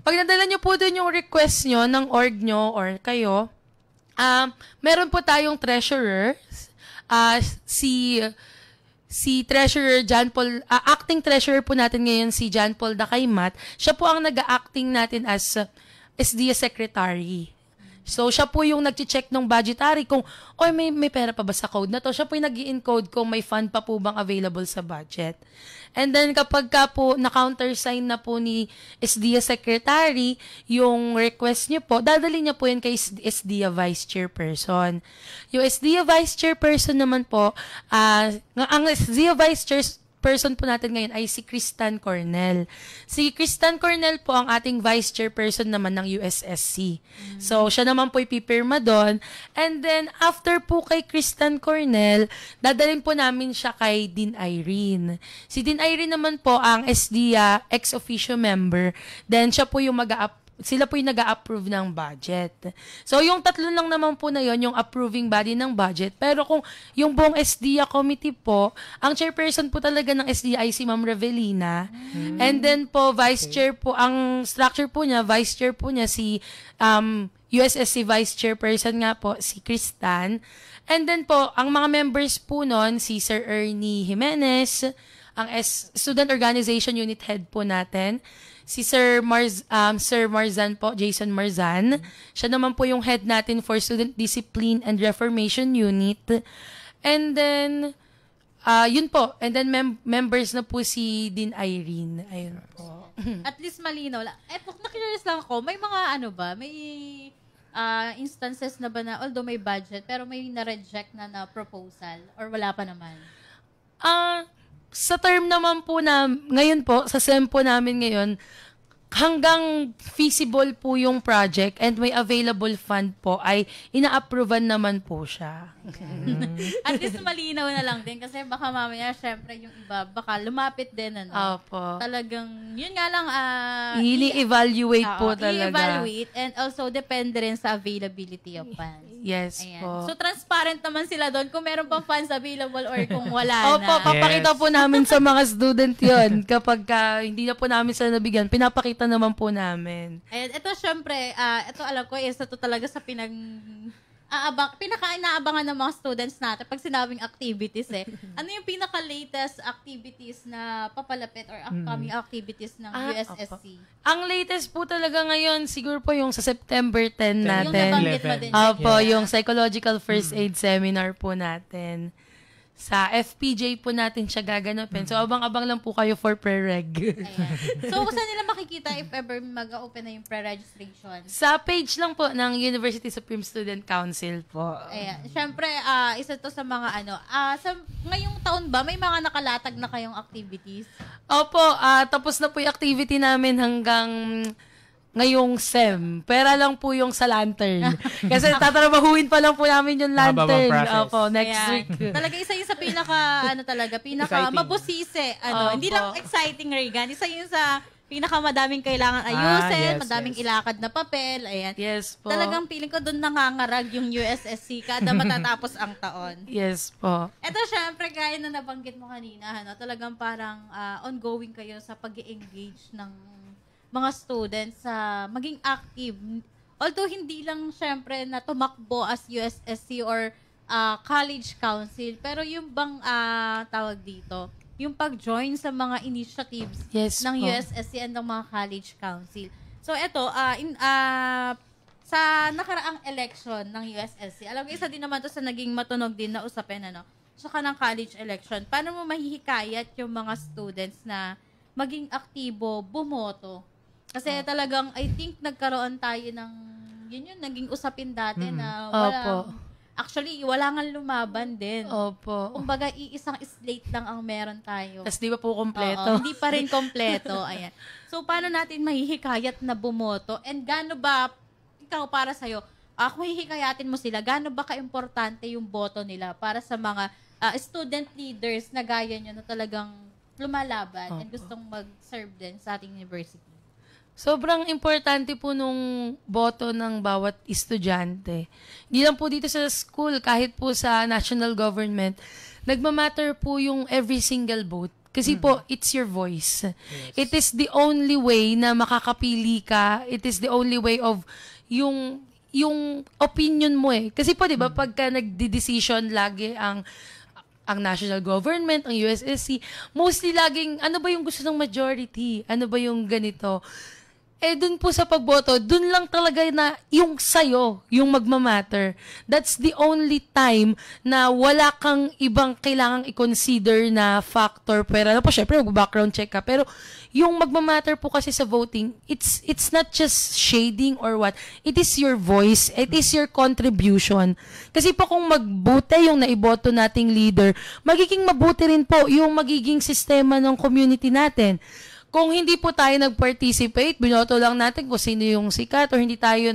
Pag nadala nyo po doon yung request nyo ng org nyo or kayo, meron po tayong treasurer, si Treasurer John Paul, acting treasurer po natin ngayon si John Paul Dakaymat, siya po ang nag-acting natin as SDA secretary. So, siya po yung nag-check ng budgetary kung, may pera pa ba sa code na to? Siya po yung nag-i-encode kung may fund pa po bang available sa budget. And then, kapag ka po na-countersign na po ni SDA Secretary yung request niyo po, dadali niya po yun kay SDA Vice Chairperson. Yung SDA Vice Chairperson naman po, ang SDA Vice Chairperson po natin ngayon ay si Kristan Cornell. Si Kristan Cornell po ang ating Vice Chairperson naman ng USSC. So, siya naman po ipipirma doon. And then, after po kay Kristan Cornell, dadalhin po namin siya kay Dean Irene. Si Dean Irene naman po ang SDA ex-officio member. Then, siya po yung sila po yung nag-a-approve ng budget. So, yung tatlo lang naman po na yon yung approving body ng budget. Pero kung yung buong SDA committee po, ang chairperson po talaga ng SDA ay si Ma'am Revelina. And then po, vice chair po, ang structure po niya, vice chair po niya si USSC vice chairperson nga po, si Kristan. And then po, ang mga members po nun, si Sir Ernie Jimenez, ang Student Organization Unit Head po natin, si Sir Marzan po, Jason Marzan. Siya naman po yung head natin for Student Discipline and Reformation Unit. And then, yun po. And then, members na po si Dean Irene. Ayun po. At least malinaw lang. Na-curious lang ako, may mga may instances na ba na, although may budget, pero may na-reject na proposal? Or wala pa naman? Sa term naman po ngayon po, sa SEM po namin ngayon, hanggang feasible po yung project and may available fund po ay ina-approvean naman po siya. At least malinaw na lang din kasi baka mamaya syempre yung iba baka lumapit din Opo. Talagang yun nga lang i-evaluate po talaga. I-evaluate and also depende rin sa availability of funds. Yes po. So transparent naman sila doon kung meron pang funds available or kung wala na. Opo, papakita po namin sa mga student yon kapag hindi na po namin sila nabigyan, pinapakita naman po namin. Ayan, ito syempre, ito alam ko, ito talaga sa pinaka-inaabangan ng mga students natin pag sinabing activities Ano yung pinaka-latest activities na papalapit or upcoming activities ng USSC? Opo. Ang latest po talaga ngayon, siguro po yung sa September 10 natin. Yung nabanggit mo din. Opo, yung Psychological First Aid Seminar po natin. Sa FPJ po natin siya gaganapin. So, abang-abang lang po kayo for pre-reg. So, saan nila makikita if ever mag-open na yung pre-registration? Sa page lang po ng University Supreme Student Council po. Ayan. Siyempre, isa to sa mga sa ngayong taon ba, may mga nakalatag na kayong activities? Opo, tapos na po yung activity namin hanggang ngayong SEM. Pera lang po yung sa lantern. Kasi tatrabahuin pa lang po namin yung lantern. Opo, next week. Talaga isa yung sa pinaka mabusise. Hindi lang exciting, Regan. Isa yung sa pinakamadaming kailangan ayusin, yes, madaming yes. ilakad na papel, ayan. Yes po. Talagang feeling ko doon nangangarag yung USSC kada matatapos ang taon. Yes po. Ito, syempre, gaya na nabanggit mo kanina, talagang parang ongoing kayo sa pag-engage ng mga students sa maging active. Although, hindi lang, syempre, na tumakbo as USSC or college council, pero yung bang tawag dito, yung pag-join sa mga initiatives Yes ng po. USSC and ng mga college council. So, ito, sa nakaraang election ng USSC, alam ko, isa din naman to sa naging matunog din na usapin, saka ng college election. Paano mo mahihikayat yung mga students na maging aktibo, bumoto? Kasi talagang, I think, nagkaroon tayo ng, yun naging usapin dati na actually, wala nga lumaban din. Opo. Kumbaga, iisang slate lang ang meron tayo. Tapos di ba po kompleto? Hindi pa rin kompleto. Ayan. So, paano natin mahihikayat na bumoto? And gaano ba, ikaw para sa'yo, kung hihikayatin mo sila, gaano ba ka-importante yung boto nila para sa mga student leaders na gaya nyo na talagang lumalaban and gustong mag-serve din sa ating university? Sobrang importante po nung boto ng bawat estudyante. Hindi lang po dito sa school, kahit po sa national government, nagmamatter po yung every single vote. Kasi po, it's your voice. Yes. It is the only way na makakapili ka. It is the only way of yung opinion mo eh. Kasi po, di ba, pagka nagdi-decision lagi ang national government, ang USSC, mostly laging, ano ba yung gusto ng majority? Ano ba yung ganito? Dun po sa pagboto, dun lang talaga na yung sayo, yung magmamatter. That's the only time na wala kang ibang kailangang i-consider na factor. Pero ano po, syempre, mag-background check ka. Pero yung magmamatter po kasi sa voting, it's not just shading or what. It is your voice. It is your contribution. Kasi po kung magbuti yung naiboto nating leader, magiging mabuti rin po yung magiging sistema ng community natin. Kung hindi po tayo nag-participate, binoto lang natin kung sino yung sikat or hindi tayo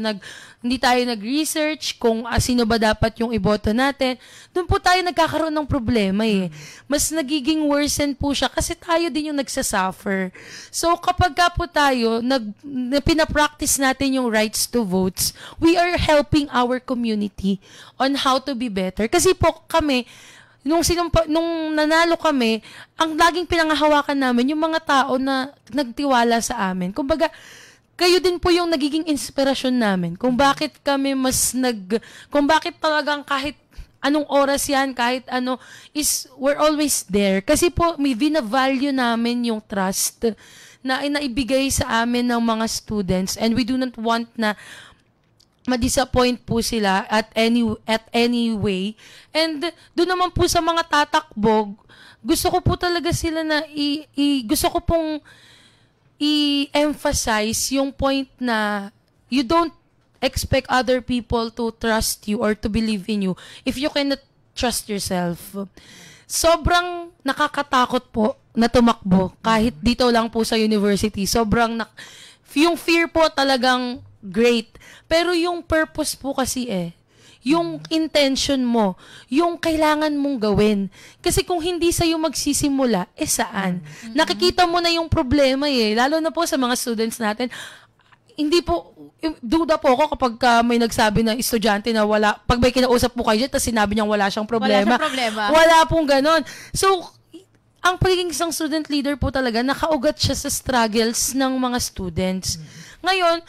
nag-research kung sino ba dapat yung iboto natin, doon po tayo nagkakaroon ng problema eh. Mas nagiging worsen po siya kasi tayo din yung nagsasuffer. So kapag ka po tayo, pinapractice natin yung rights to votes, we are helping our community on how to be better. Kasi po kami, nung nanalo kami, ang laging pinangahawakan namin yung mga tao na nagtiwala sa amin. Kumbaga, kayo din po yung nagiging inspirasyon namin. Kung bakit kami kung bakit talagang kahit anong oras yan, kahit ano, we're always there. Kasi po, may vina-value namin yung trust na inaibigay sa amin ng mga students and we do not want na ma-disappoint po sila at any way. And doon naman po sa mga tatakbo, gusto ko po talaga sila na gusto ko pong i-emphasize yung point na you don't expect other people to trust you or to believe in you if you cannot trust yourself. Sobrang nakakatakot po na tumakbo kahit dito lang po sa university. Yung fear po talagang great. Pero yung purpose po kasi yung intention mo, yung kailangan mong gawin. Kasi kung hindi sa'yo magsisimula, saan? Nakikita mo na yung problema lalo na po sa mga students natin. Hindi po, duda po ako kapag may nagsabi na estudyante na pag may kinausap po kayo dyan, tapos sinabi niyang wala siyang problema. Wala pong ganon. So, ang pagiging isang student leader po talaga, nakaugat siya sa struggles ng mga students. Ngayon,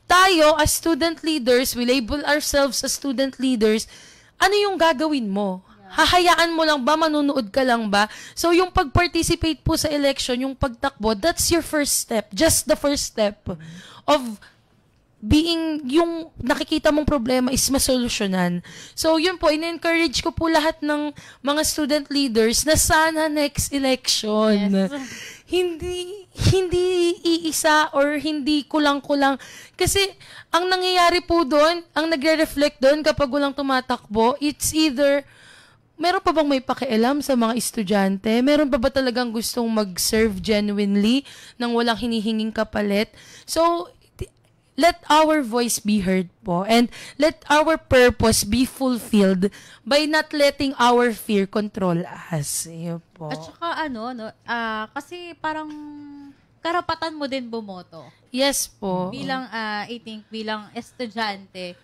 tayo, as student leaders, we label ourselves as student leaders, ano yung gagawin mo? Hahayaan mo lang ba? Manunood ka lang ba? So, yung pag-participate po sa election, yung pagtakbo, that's your first step. Just the first step of yung nakikita mong problema is masolusyonan. So, yun po, in-encourage ko po lahat ng mga student leaders na sana next election. Yes. Hindi iisa or hindi kulang-kulang. Kasi, ang nangyayari po doon, ang nagre-reflect doon kapag walang tumatakbo, it's either, meron pa bang may pakialam sa mga estudyante? Meron pa ba talagang gustong mag-serve genuinely nang walang hinihinging kapalit? So, let our voice be heard po and let our purpose be fulfilled by not letting our fear control us. Yun po. At saka kasi parang karapatan mo din bumoto. Yes po. Bilang, I think, bilang estudyante,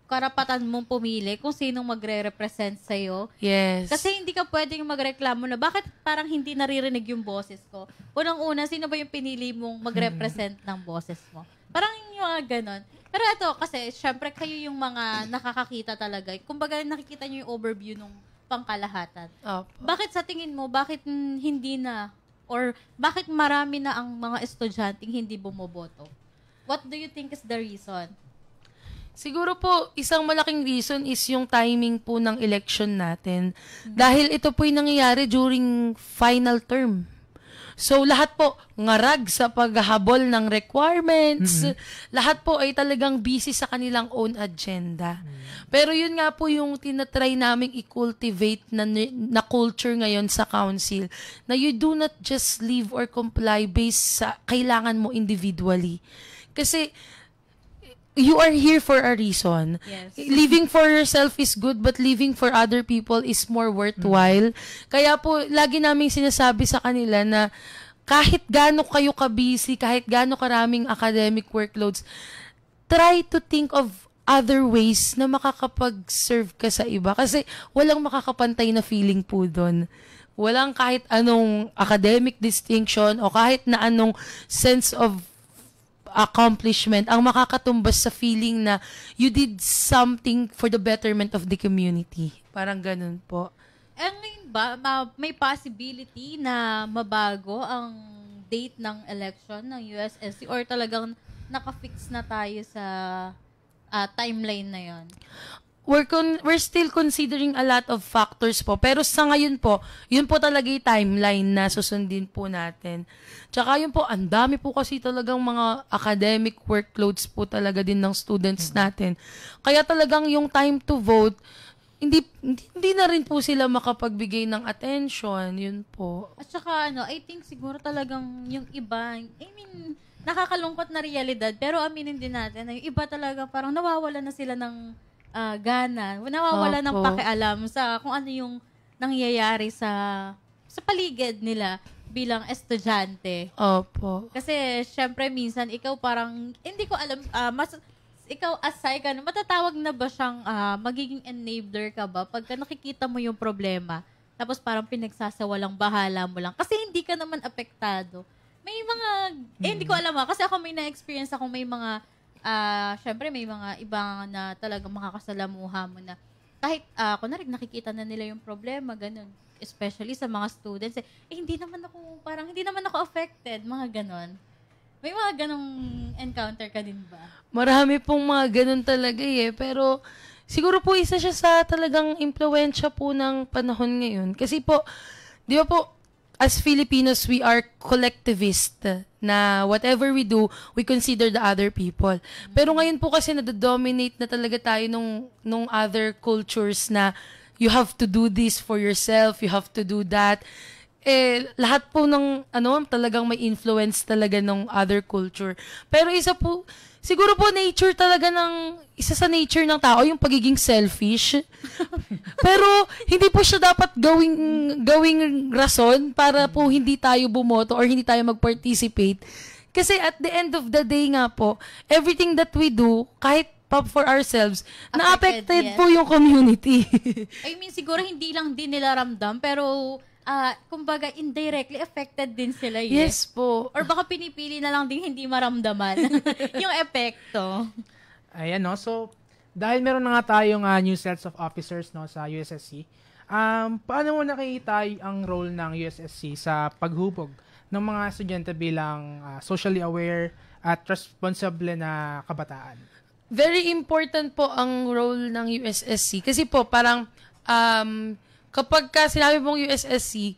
karapatan mong pumili kung sinong magre-represent sa'yo. Yes. Kasi hindi ka pwedeng magreklamo na bakit parang hindi naririnig yung boses ko. Unang-una, sino ba yung pinili mong mag-represent ng boses mo? Parang yung mga ganon. Pero ito, kasi syempre kayo yung mga nakakakita talaga. Kumbaga nakikita nyo yung overview ng pangkalahatan. Opo. Bakit sa tingin mo, bakit hindi na, or bakit marami na ang mga estudyanteng hindi bumoboto? What do you think is the reason? Siguro po, isang malaking reason is yung timing po ng election natin. Dahil ito po yung nangyayari during final term. So, lahat po, ngarag sa paghahabol ng requirements. Lahat po ay talagang busy sa kanilang own agenda. Pero yun nga po yung tinatry naming i-cultivate na culture ngayon sa council, na you do not just live or comply based sa kailangan mo individually. Kasi, you are here for a reason. Yes. Living for yourself is good, but living for other people is more worthwhile. Kaya po, lagi naming sinasabi sa kanila na kahit gaano kayo ka-busy, kahit gaano karaming academic workloads, try to think of other ways na makakapag-serve ka sa iba. Kasi walang makakapantay na feeling po doon. Walang kahit anong academic distinction o kahit na anong sense of accomplishment ang makakatumbas sa feeling na you did something for the betterment of the community. Parang ganun po. Ngayon ba, may possibility na mabago ang date ng election ng USSC or talagang nakafix na tayo sa timeline na yon? We're still considering a lot of factors po. Pero sa ngayon po, yun po talaga yung timeline na susundin po natin. Tsaka yun po, ang dami po kasi talagang mga academic workloads po talaga din ng students natin. Kaya talagang yung time to vote, hindi na rin po sila makapagbigay ng attention. Yun po. At saka I think siguro talagang yung iba, nakakalungkot na realidad, pero aminin din natin na yung iba talaga parang nawawala na sila ng gana, nawawala ng pakialam sa kung ano yung nangyayari sa paligid nila bilang estudyante. Opo. Kasi syempre minsan ikaw parang hindi ko alam ikaw asay ka na matatawag na ba siyang magiging enabler ka ba pagka nakikita mo yung problema tapos parang pinagsasawalang bahala mo lang kasi hindi ka naman apektado. May mga hindi ko alam kasi ako may na-experience ako may mga syempre may mga ibang na talagang makakasalamuha mo na kahit kunwari nakikita na nila yung problema, ganun. Especially sa mga students. Hindi naman ako affected, mga ganun. May mga ganung encounter ka din ba? Marami pong mga ganun talaga pero siguro po isa siya sa talagang impluwensya po ng panahon ngayon. Kasi po, di ba po, as Filipinos, we are collectivist na whatever we do, we consider the other people. Pero ngayon po kasi nadadominate na talaga tayo nung other cultures na you have to do this for yourself, you have to do that. Lahat po ng talagang may influence talaga ng other culture. Pero isa po, siguro po isa sa nature ng tao yung pagiging selfish. Pero hindi po siya dapat gawing rason para po hindi tayo bumoto or hindi tayo mag-participate. Kasi at the end of the day nga po, everything that we do, kahit pa for ourselves, na-affected po yung community. I mean, siguro hindi lang din nila ramdam, pero kumbaga indirectly affected din sila. Yes po. Or baka pinipili na lang din hindi maramdaman yung epekto. Ayan, no? So, dahil meron na nga tayong new sets of officers sa USSC, paano mo nakikita ang role ng USSC sa paghubog ng mga estudyante bilang socially aware at responsable na kabataan? Very important po ang role ng USSC. Kasi po, parang kapag sinabi mong USSC,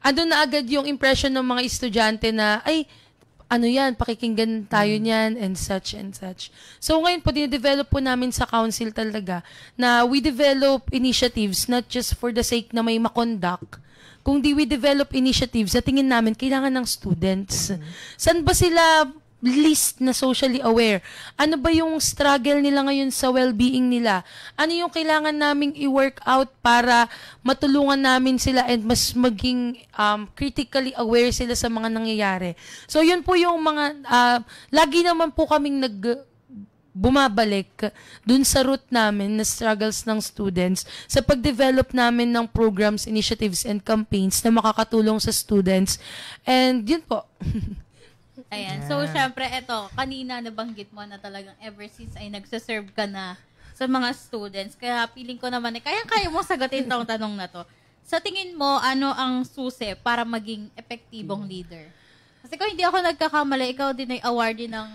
andun na agad yung impression ng mga estudyante na, pakikinggan tayo niyan, and such and such. So ngayon po, dine-develop po namin sa council talaga na we develop initiatives not just for the sake na may makonduct, kundi we develop initiatives sa tingin namin kailangan ng students. Saan ba sila least na socially aware. Ano ba yung struggle nila ngayon sa well-being nila? Ano yung kailangan naming i-work out para matulungan namin sila and mas maging critically aware sila sa mga nangyayari. So, yun po yung mga, lagi naman po kaming bumabalik dun sa root namin na struggles ng students sa pag-develop namin ng programs, initiatives, and campaigns na makakatulong sa students. And yun po. Ayan. So, syempre, eto, kanina nabanggit mo na talagang ever since ay nagsaserve ka na sa mga students. Kaya feeling ko naman, kaya mo sagutin tong tanong na to. Sa tingin mo, ano ang susi para maging epektibong leader? Kasi kung hindi ako nagkakamali, ikaw din ay awardee ng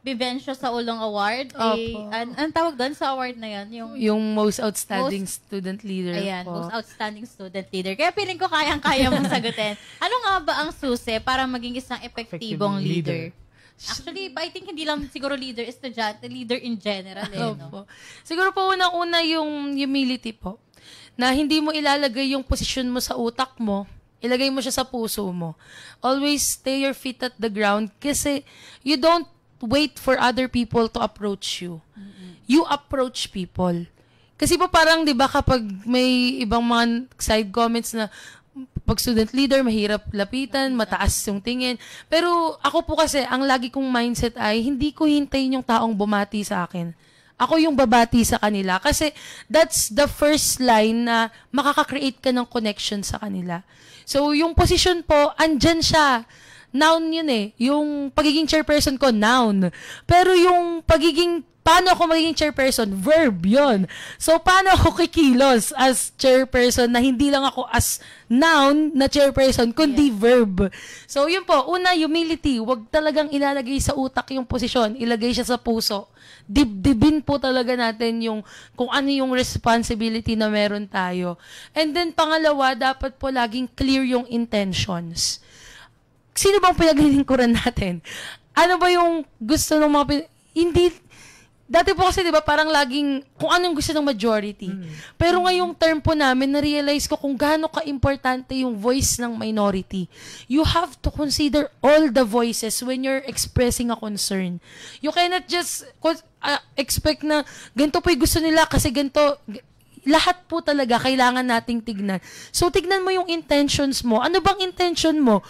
Vivencio sa Ulong Award. Opo. Anong tawag doon sa award na yan? Yung most outstanding student leader Ayan, po. most outstanding student leader. Kaya feeling ko kayang-kaya mong sagutin. Ano nga ba ang susi para maging isang epektibong leader? Actually, I think hindi lang siguro leader, estudyante, leader in general. No? Siguro po unang-una yung humility po. Na hindi mo ilalagay yung posisyon mo sa utak mo, ilagay mo siya sa puso mo. Always stay your feet at the ground kasi you don't wait for other people to approach you. You approach people. Kasi po parang, di ba, kapag may ibang mga side comments na pag student leader, mahirap lapitan, mataas yung tingin. Pero ako po kasi, ang lagi kong mindset ay, hindi ko hintayin yung taong bumati sa akin. Ako yung babati sa kanila. Kasi that's the first line na makaka-create ka ng connection sa kanila. So, yung position po, andyan siya. Noun yun eh. Yung pagiging chairperson ko, noun. Pero yung paano ako magiging chairperson? Verb yun. So, paano ako kikilos as chairperson na hindi lang ako as noun na chairperson, kundi verb. So, yun po. Una, humility. Huwag talagang ilalagay sa utak yung posisyon. Ilagay siya sa puso. Dibdibin po talaga natin yung kung ano yung responsibility na meron tayo. And then, pangalawa, dapat po laging clear yung intentions. Sino bang pinaglilingkuran natin? Ano ba yung gusto ng mga hindi, dati po kasi diba parang laging kung anong gusto ng majority. Pero ngayong term po namin, na-realize ko kung gaano ka-importante yung voice ng minority. You have to consider all the voices when you're expressing a concern. You cannot just expect na ganito po yung gusto nila kasi ganito. Lahat po talaga kailangan nating tignan. So, tignan mo yung intentions mo. Ano bang intention mo?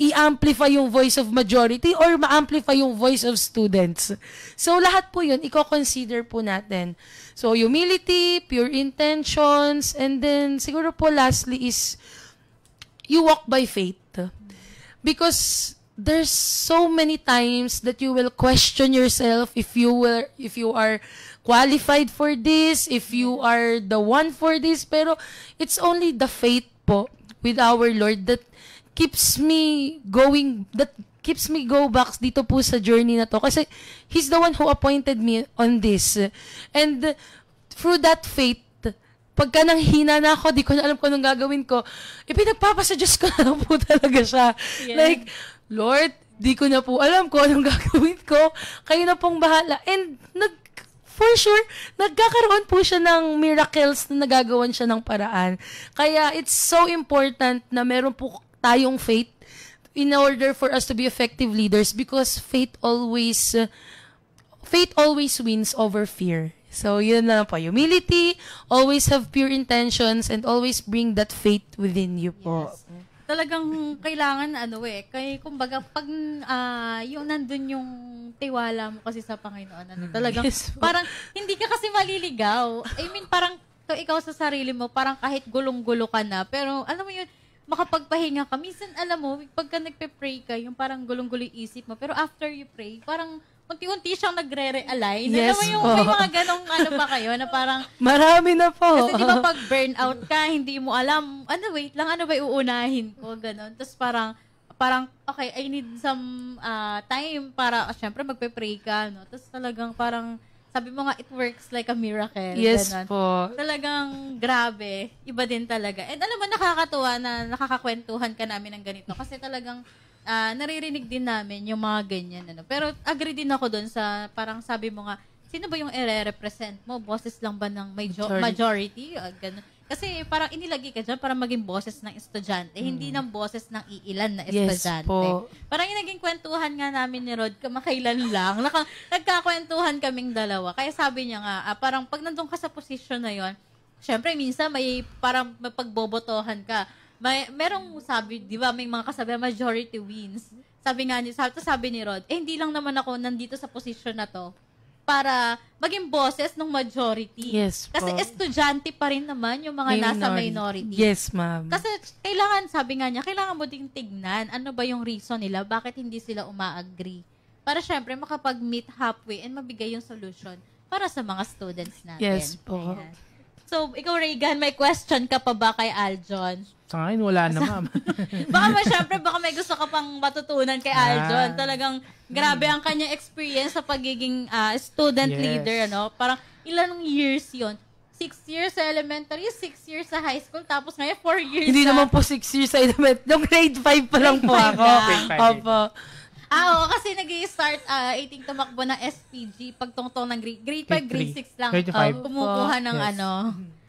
I-amplify yung voice of majority or ma-amplify yung voice of students? So, lahat po yun, i-consider po natin. So, humility, pure intentions, and then, siguro po lastly is, you walk by faith. Because there's so many times that you will question yourself if you are qualified for this, if you are the one for this, pero it's only the faith po with our Lord that keeps me go back dito po sa journey na to kasi He's the one who appointed me on this. And through that faith, pagka nanghina na ako, di ko na alam kung anong gagawin ko, pinagpapasa-Diyos ko na po talaga siya. Yeah. Like, Lord, di ko na po alam kung anong gagawin ko. Kayo na pong bahala. And for sure, nagkakaroon po siya ng miracles na nagagawan siya ng paraan. Kaya it's so important na meron po tayong faith in order for us to be effective leaders because faith always wins over fear. So, yun na lang po. Humility, always have pure intentions, and always bring that faith within you po. Yes. Talagang kailangan, kumbaga, pag yung nandun yung tiwala mo kasi sa Panginoon, talagang, yes, parang, hindi ka kasi maliligaw. I mean, parang, ikaw sa sarili mo, parang kahit gulong-gulo ka na, pero, alam mo yun, makapagpahinga ka. Minsan, alam mo, pagka nagpe-pray ka, yung parang gulong-gulo yung isip mo, pero after you pray, parang, unti-unti siyang nagre-realign. Yes, alam mo yung may mga ganong ba kayo na parang marami na po. Kasi di ba pag burnout ka, hindi mo alam, wait lang, ano ba iuunahin ko, ganon. Tapos parang, okay, I need some time para, syempre magpe-pray ka, no? Tapos talagang parang, sabi mo nga, it works like a miracle. Yes ganon. po. Talagang grabe, iba din talaga. And alam mo, nakakatuwa na nakakakwentuhan ka namin ng ganito. Kasi talagang, naririnig din namin yung mga ganyan. Pero agree din ako doon sa, parang sabi mo nga, sino ba yung i-represent mo? Boses lang ba ng majority? Ganun. Kasi parang inilagay ka dyan para maging boses ng estudyante, hindi ng boses ng iilan na Yes estudyante. po. Parang yung naging kwentuhan nga namin ni Rod, kamakailan lang, nagkakwentuhan kaming dalawa. Kaya sabi niya nga, parang pag nandun ka sa posisyon na yon, syempre minsan may parang mapagbobotohan ka. Merong sabi, di ba, may mga kasabi, majority wins. Sabi ni Rod, hindi lang naman ako nandito sa posisyon na to para maging boses ng majority. Yes po. Kasi estudyante pa rin naman yung mga nasa minority. Yes, ma'am. Kasi sabi nga niya, kailangan mo ding tignan ano ba yung reason nila, bakit hindi sila uma-agree. Para syempre makapag-meet halfway and mabigay yung solution para sa mga students natin. Yes po. Ayan. So, ikaw, Regan, may question ka pa ba kay Aljon? Sa akin, wala na, ma'am. Baka may gusto ka pang matutunan kay Aljon. Talagang grabe ang kanyang experience sa pagiging student leader, ano? Parang ilang years yon? 6 years sa elementary, 6 years sa high school, tapos ngayon 4 years Hindi naman po 6 years sa elementary. Nung grade 5 pa lang po Grade ako. 5 na. Opo. Oo, kasi nag-i-start 18 tumakbo ng SPG pagtungtong ng grade 5, grade 6 lang. Grade 5. Kumukuha ng Yes. ano.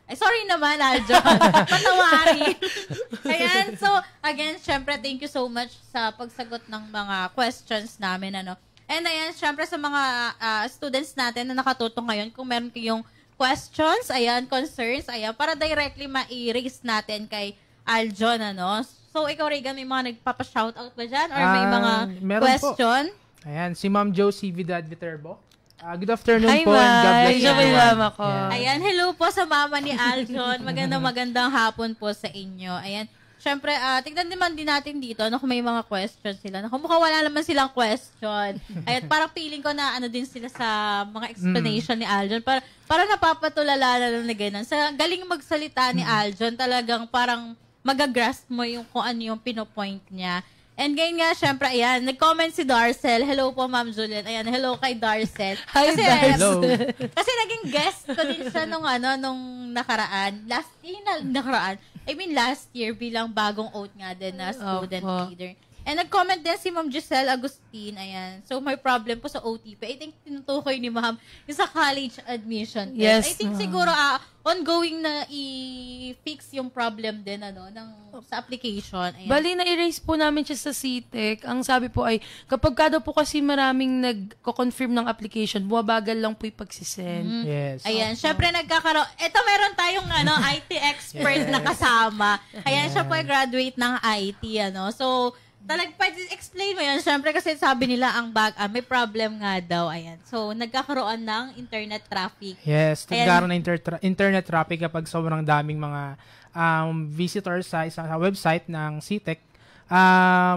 Ay, sorry naman, Aljon. Patawarin. Ayan, so, again, syempre, thank you so much sa pagsagot ng mga questions namin, ano. And ayan, syempre, sa mga students natin na nakatuto ngayon, kung meron kayong questions, ayan, concerns, ayan, para directly ma-raise natin kay Aljon, ano. So, ikaw, Regan, may mga nagpapa-shoutout ba dyan? Or may mga meron question? Po. Ayan, si Ma'am Josie Vidal Viterbo. Good afternoon Hi, po and God bless Siya po yung everyone. mama ko. Yeah. Ayan, hello po sa mama ni Aljon. Magandang hapon po sa inyo. Ayan, syempre, tignan naman din natin dito kung may mga questions sila. Kung mukhang wala naman silang question. Ayan, parang feeling ko na ano din sila sa mga explanation ni Aljon. Para napapatulala na lang na ganun. Sa galing magsalita ni Aljon, talagang parang magagrasp mo yung kung ano yung pinopoint niya. And ngayon nga, syempre, ayan, nag-comment si Darcel. Hello po, Ma'am Julian. Ayan, hello kay Darcel. Hi, Darcel. Hello. Kasi naging guest ko din siya nung nakaraan. Last year bilang bagong oath nga din na student leader. And nag-comment din si Ma'am Giselle Agustin. Ayan. So, may problem po sa OTP. I think tinutukoy ni Ma'am yung sa college admission test. Yes, I think ma'am. siguro ongoing na i-fix yung problem din sa application. Ayan. Bali, na-erase po namin siya sa CTEC. Ang sabi po ay, kapag kada po kasi maraming nag-confirm ng application, bumabagal lang po yung pagsisend. Yes. Ayan, syempre nagkakaroon. Ito meron tayong IT expert na kasama. Ayan, siya po ay graduate ng IT, So, explain mo yan. Syempre kasi sabi nila may problem nga daw. Ayan. So, nagkakaroon ng internet traffic. Yes, Ayan. nagkaroon ng internet traffic kapag sobrang daming mga visitors sa isang website ng CTEC.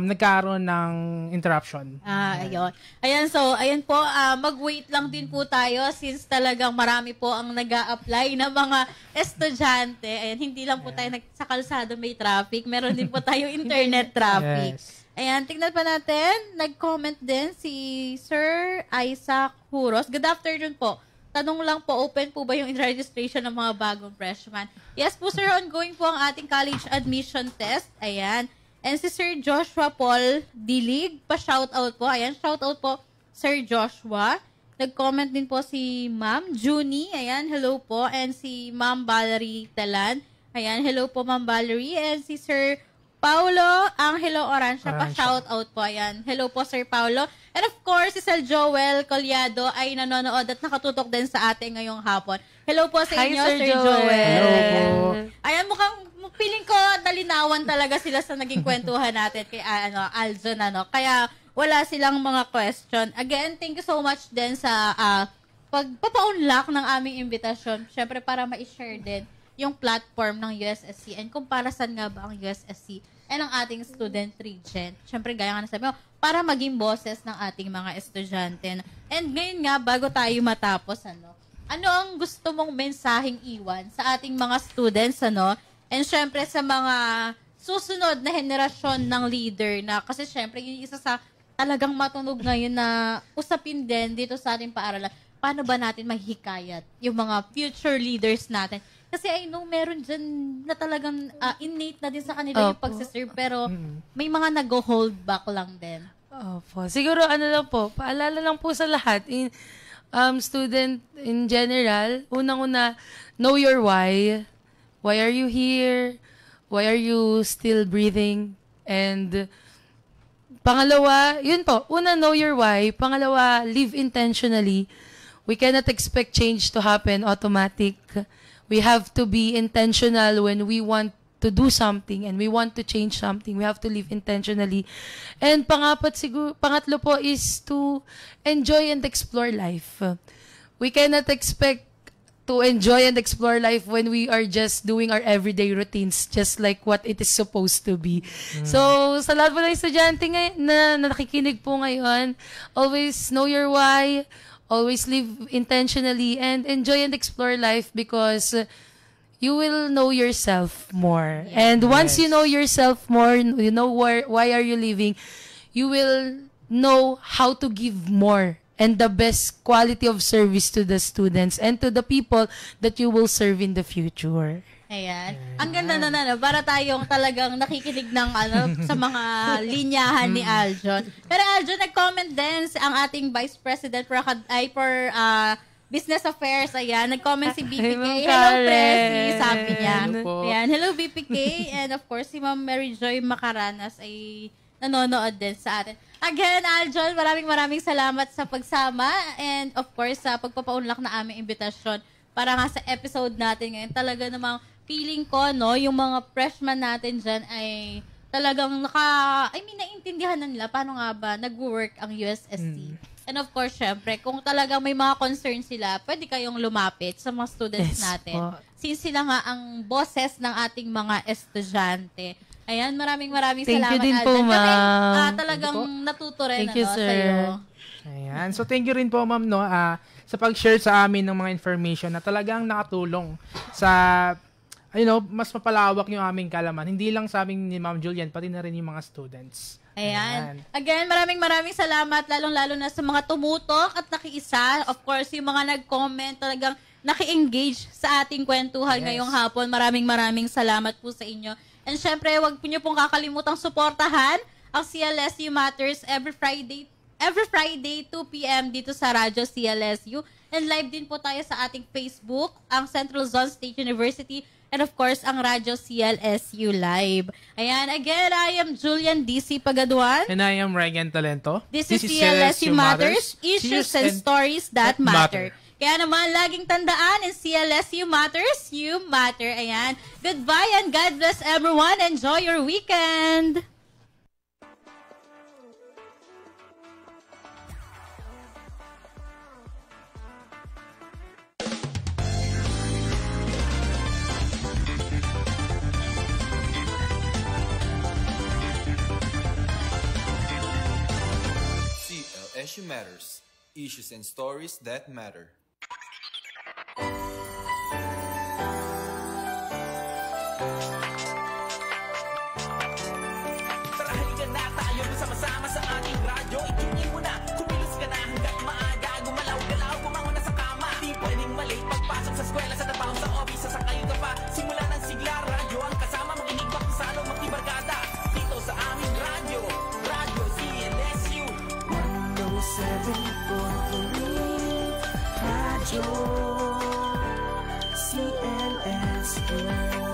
Nagkaroon ng interruption. Ayun. Ayan, so, ayan po, mag-wait lang din po tayo since talagang marami po ang nag-a-apply na mga estudyante. Ayan, hindi lang po tayo sa kalsada may traffic. Meron din po tayo internet traffic. Yes. Ayan, tignan pa natin. Nag-comment din si Sir Isaac Huros. Good afternoon po. Tanong lang po, open po ba yung registration ng mga bagong freshman? Yes po, sir. Ongoing po ang ating college admission test. Ayan. And si Sir Joshua Paul Dilig, pa-shoutout po. Ayan, shoutout po, Sir Joshua. Nag-comment din po si Ma'am Junie. Ayan, hello po. And si Ma'am Valerie Talan. Ayan, hello po, Ma'am Valerie. And si Sir Paulo Angelo Orancia, pa-shoutout po. Ayan, hello po, Sir Paulo. And of course, si Sir Joel Collado ay nanonood at nakatutok din sa atin ngayong hapon. Hello po sa inyo, Sir Sir Joel. Joel. Hello po. Ayan, feeling ko nalinawan talaga sila sa naging kwentuhan natin kay Aljon, Kaya wala silang mga question. Again, thank you so much din sa pagpapa-unlock ng aming invitation. Syempre para ma-share din yung platform ng USSC and kung para saan nga ba ang USSC and ang ating student regent. Syempre, gaya nga nasabi mo, para maging boses ng ating mga estudyante. And ngayon nga, bago tayo matapos, ano ang gusto mong mensaheng iwan sa ating mga students, And syempre sa mga susunod na henerasyon ng leader na kasi syempre yung isa sa talagang matunog ngayon na usapin din dito sa ating paaralan. Paano ba natin mahihikayat yung mga future leaders natin? Kasi I know meron dyan na talagang innate na din sa kanila yung pagsiserve pero may mga nag-hold back lang din. Opo. Siguro lang po, paalala lang po sa lahat, student in general, unang-una, know your why. Why are you here? Why are you still breathing? And pangalawa, yun po. Una, know your why. Pangalawa, live intentionally. We cannot expect change to happen automatic. We have to be intentional when we want to do something and we want to change something. We have to live intentionally. And pangatlo po is to enjoy and explore life. We cannot expect to enjoy and explore life when we are just doing our everyday routines, just like what it is supposed to be. So, sa lahat po ng estudyante na nakikinig po ngayon, always know your why, always live intentionally, and enjoy and explore life because you will know yourself more. And once you know yourself more, you know why are you living, you will know how to give more and the best quality of service to the students and to the people that you will serve in the future. Ayan. Ang ganda na, para tayong talagang nakikinig ng sa mga linyahan ni Aljon. Pero Aljon, nag-comment din ang ating Vice President for Business Affairs, ayan. Nag-comment si BPK. Hello, Presi, sabi niya. Ayan, hello, BPK. And of course, si Ma'am Mary Joy Macaranas ay nanonood din sa atin. Again, Aljon, maraming salamat sa pagsama and of course, sa pagpapaunlak na aming imbitasyon para nga sa episode natin ngayon. Talaga namang feeling ko, no, yung mga freshman natin dyan ay talagang naiintindihan na nila paano nga ba nag-work ang USSC. And of course, syempre, kung talagang may mga concerns sila, pwede kayong lumapit sa mga students natin. Since sila nga ang bosses ng ating mga estudyante. Ayan, maraming salamat. Thank you din po, ma'am. Talagang natuto rin sir. Ayan. So, thank you rin po, ma'am, no, sa pag-share sa amin ng mga information na talagang nakatulong sa, mas mapalawak yung aming kalaman. Hindi lang sa amin ni Ma'am Julian, pati na rin yung mga students. Ayan. Again, maraming salamat, lalong-lalo na sa mga tumutok at nakiisa. Of course, yung mga nag-comment, talagang naki-engage sa ating kwentuhan ngayong hapon. Maraming salamat po sa inyo. And syempre, huwag niyo pong kakalimutang suportahan ang CLSU Matters every Friday, 2 p.m. dito sa Radyo CLSU. And live din po tayo sa ating Facebook, ang Central Luzon State University, and of course, ang Radyo CLSU Live. Ayan, again, I am Julian DC Pagaduan. And I am Regan Talento. This is CLSU Matters, issues and stories that matter. Kaya naman, laging tandaan, in CLSU Matters, you matter. Ayan. Goodbye and God bless everyone. Enjoy your weekend. CLSU Matters, issues and stories that matter. Tara, halika na tayo sama-sama sa ating radyo. Itugin mo na, kumilos ka na hanggat maaga. Gumalaw-galaw, bumangon na sa kama. Di pwedeng mali, pagpasok sa eskwela, sa trabaho, sa office, sasakayo ka pa. Simula ng sigla, radyo ang kasama. Makinig, makisalo, magkibarkada. Dito sa aming radyo, Radyo CLSU 107.3 Radyo CLSU.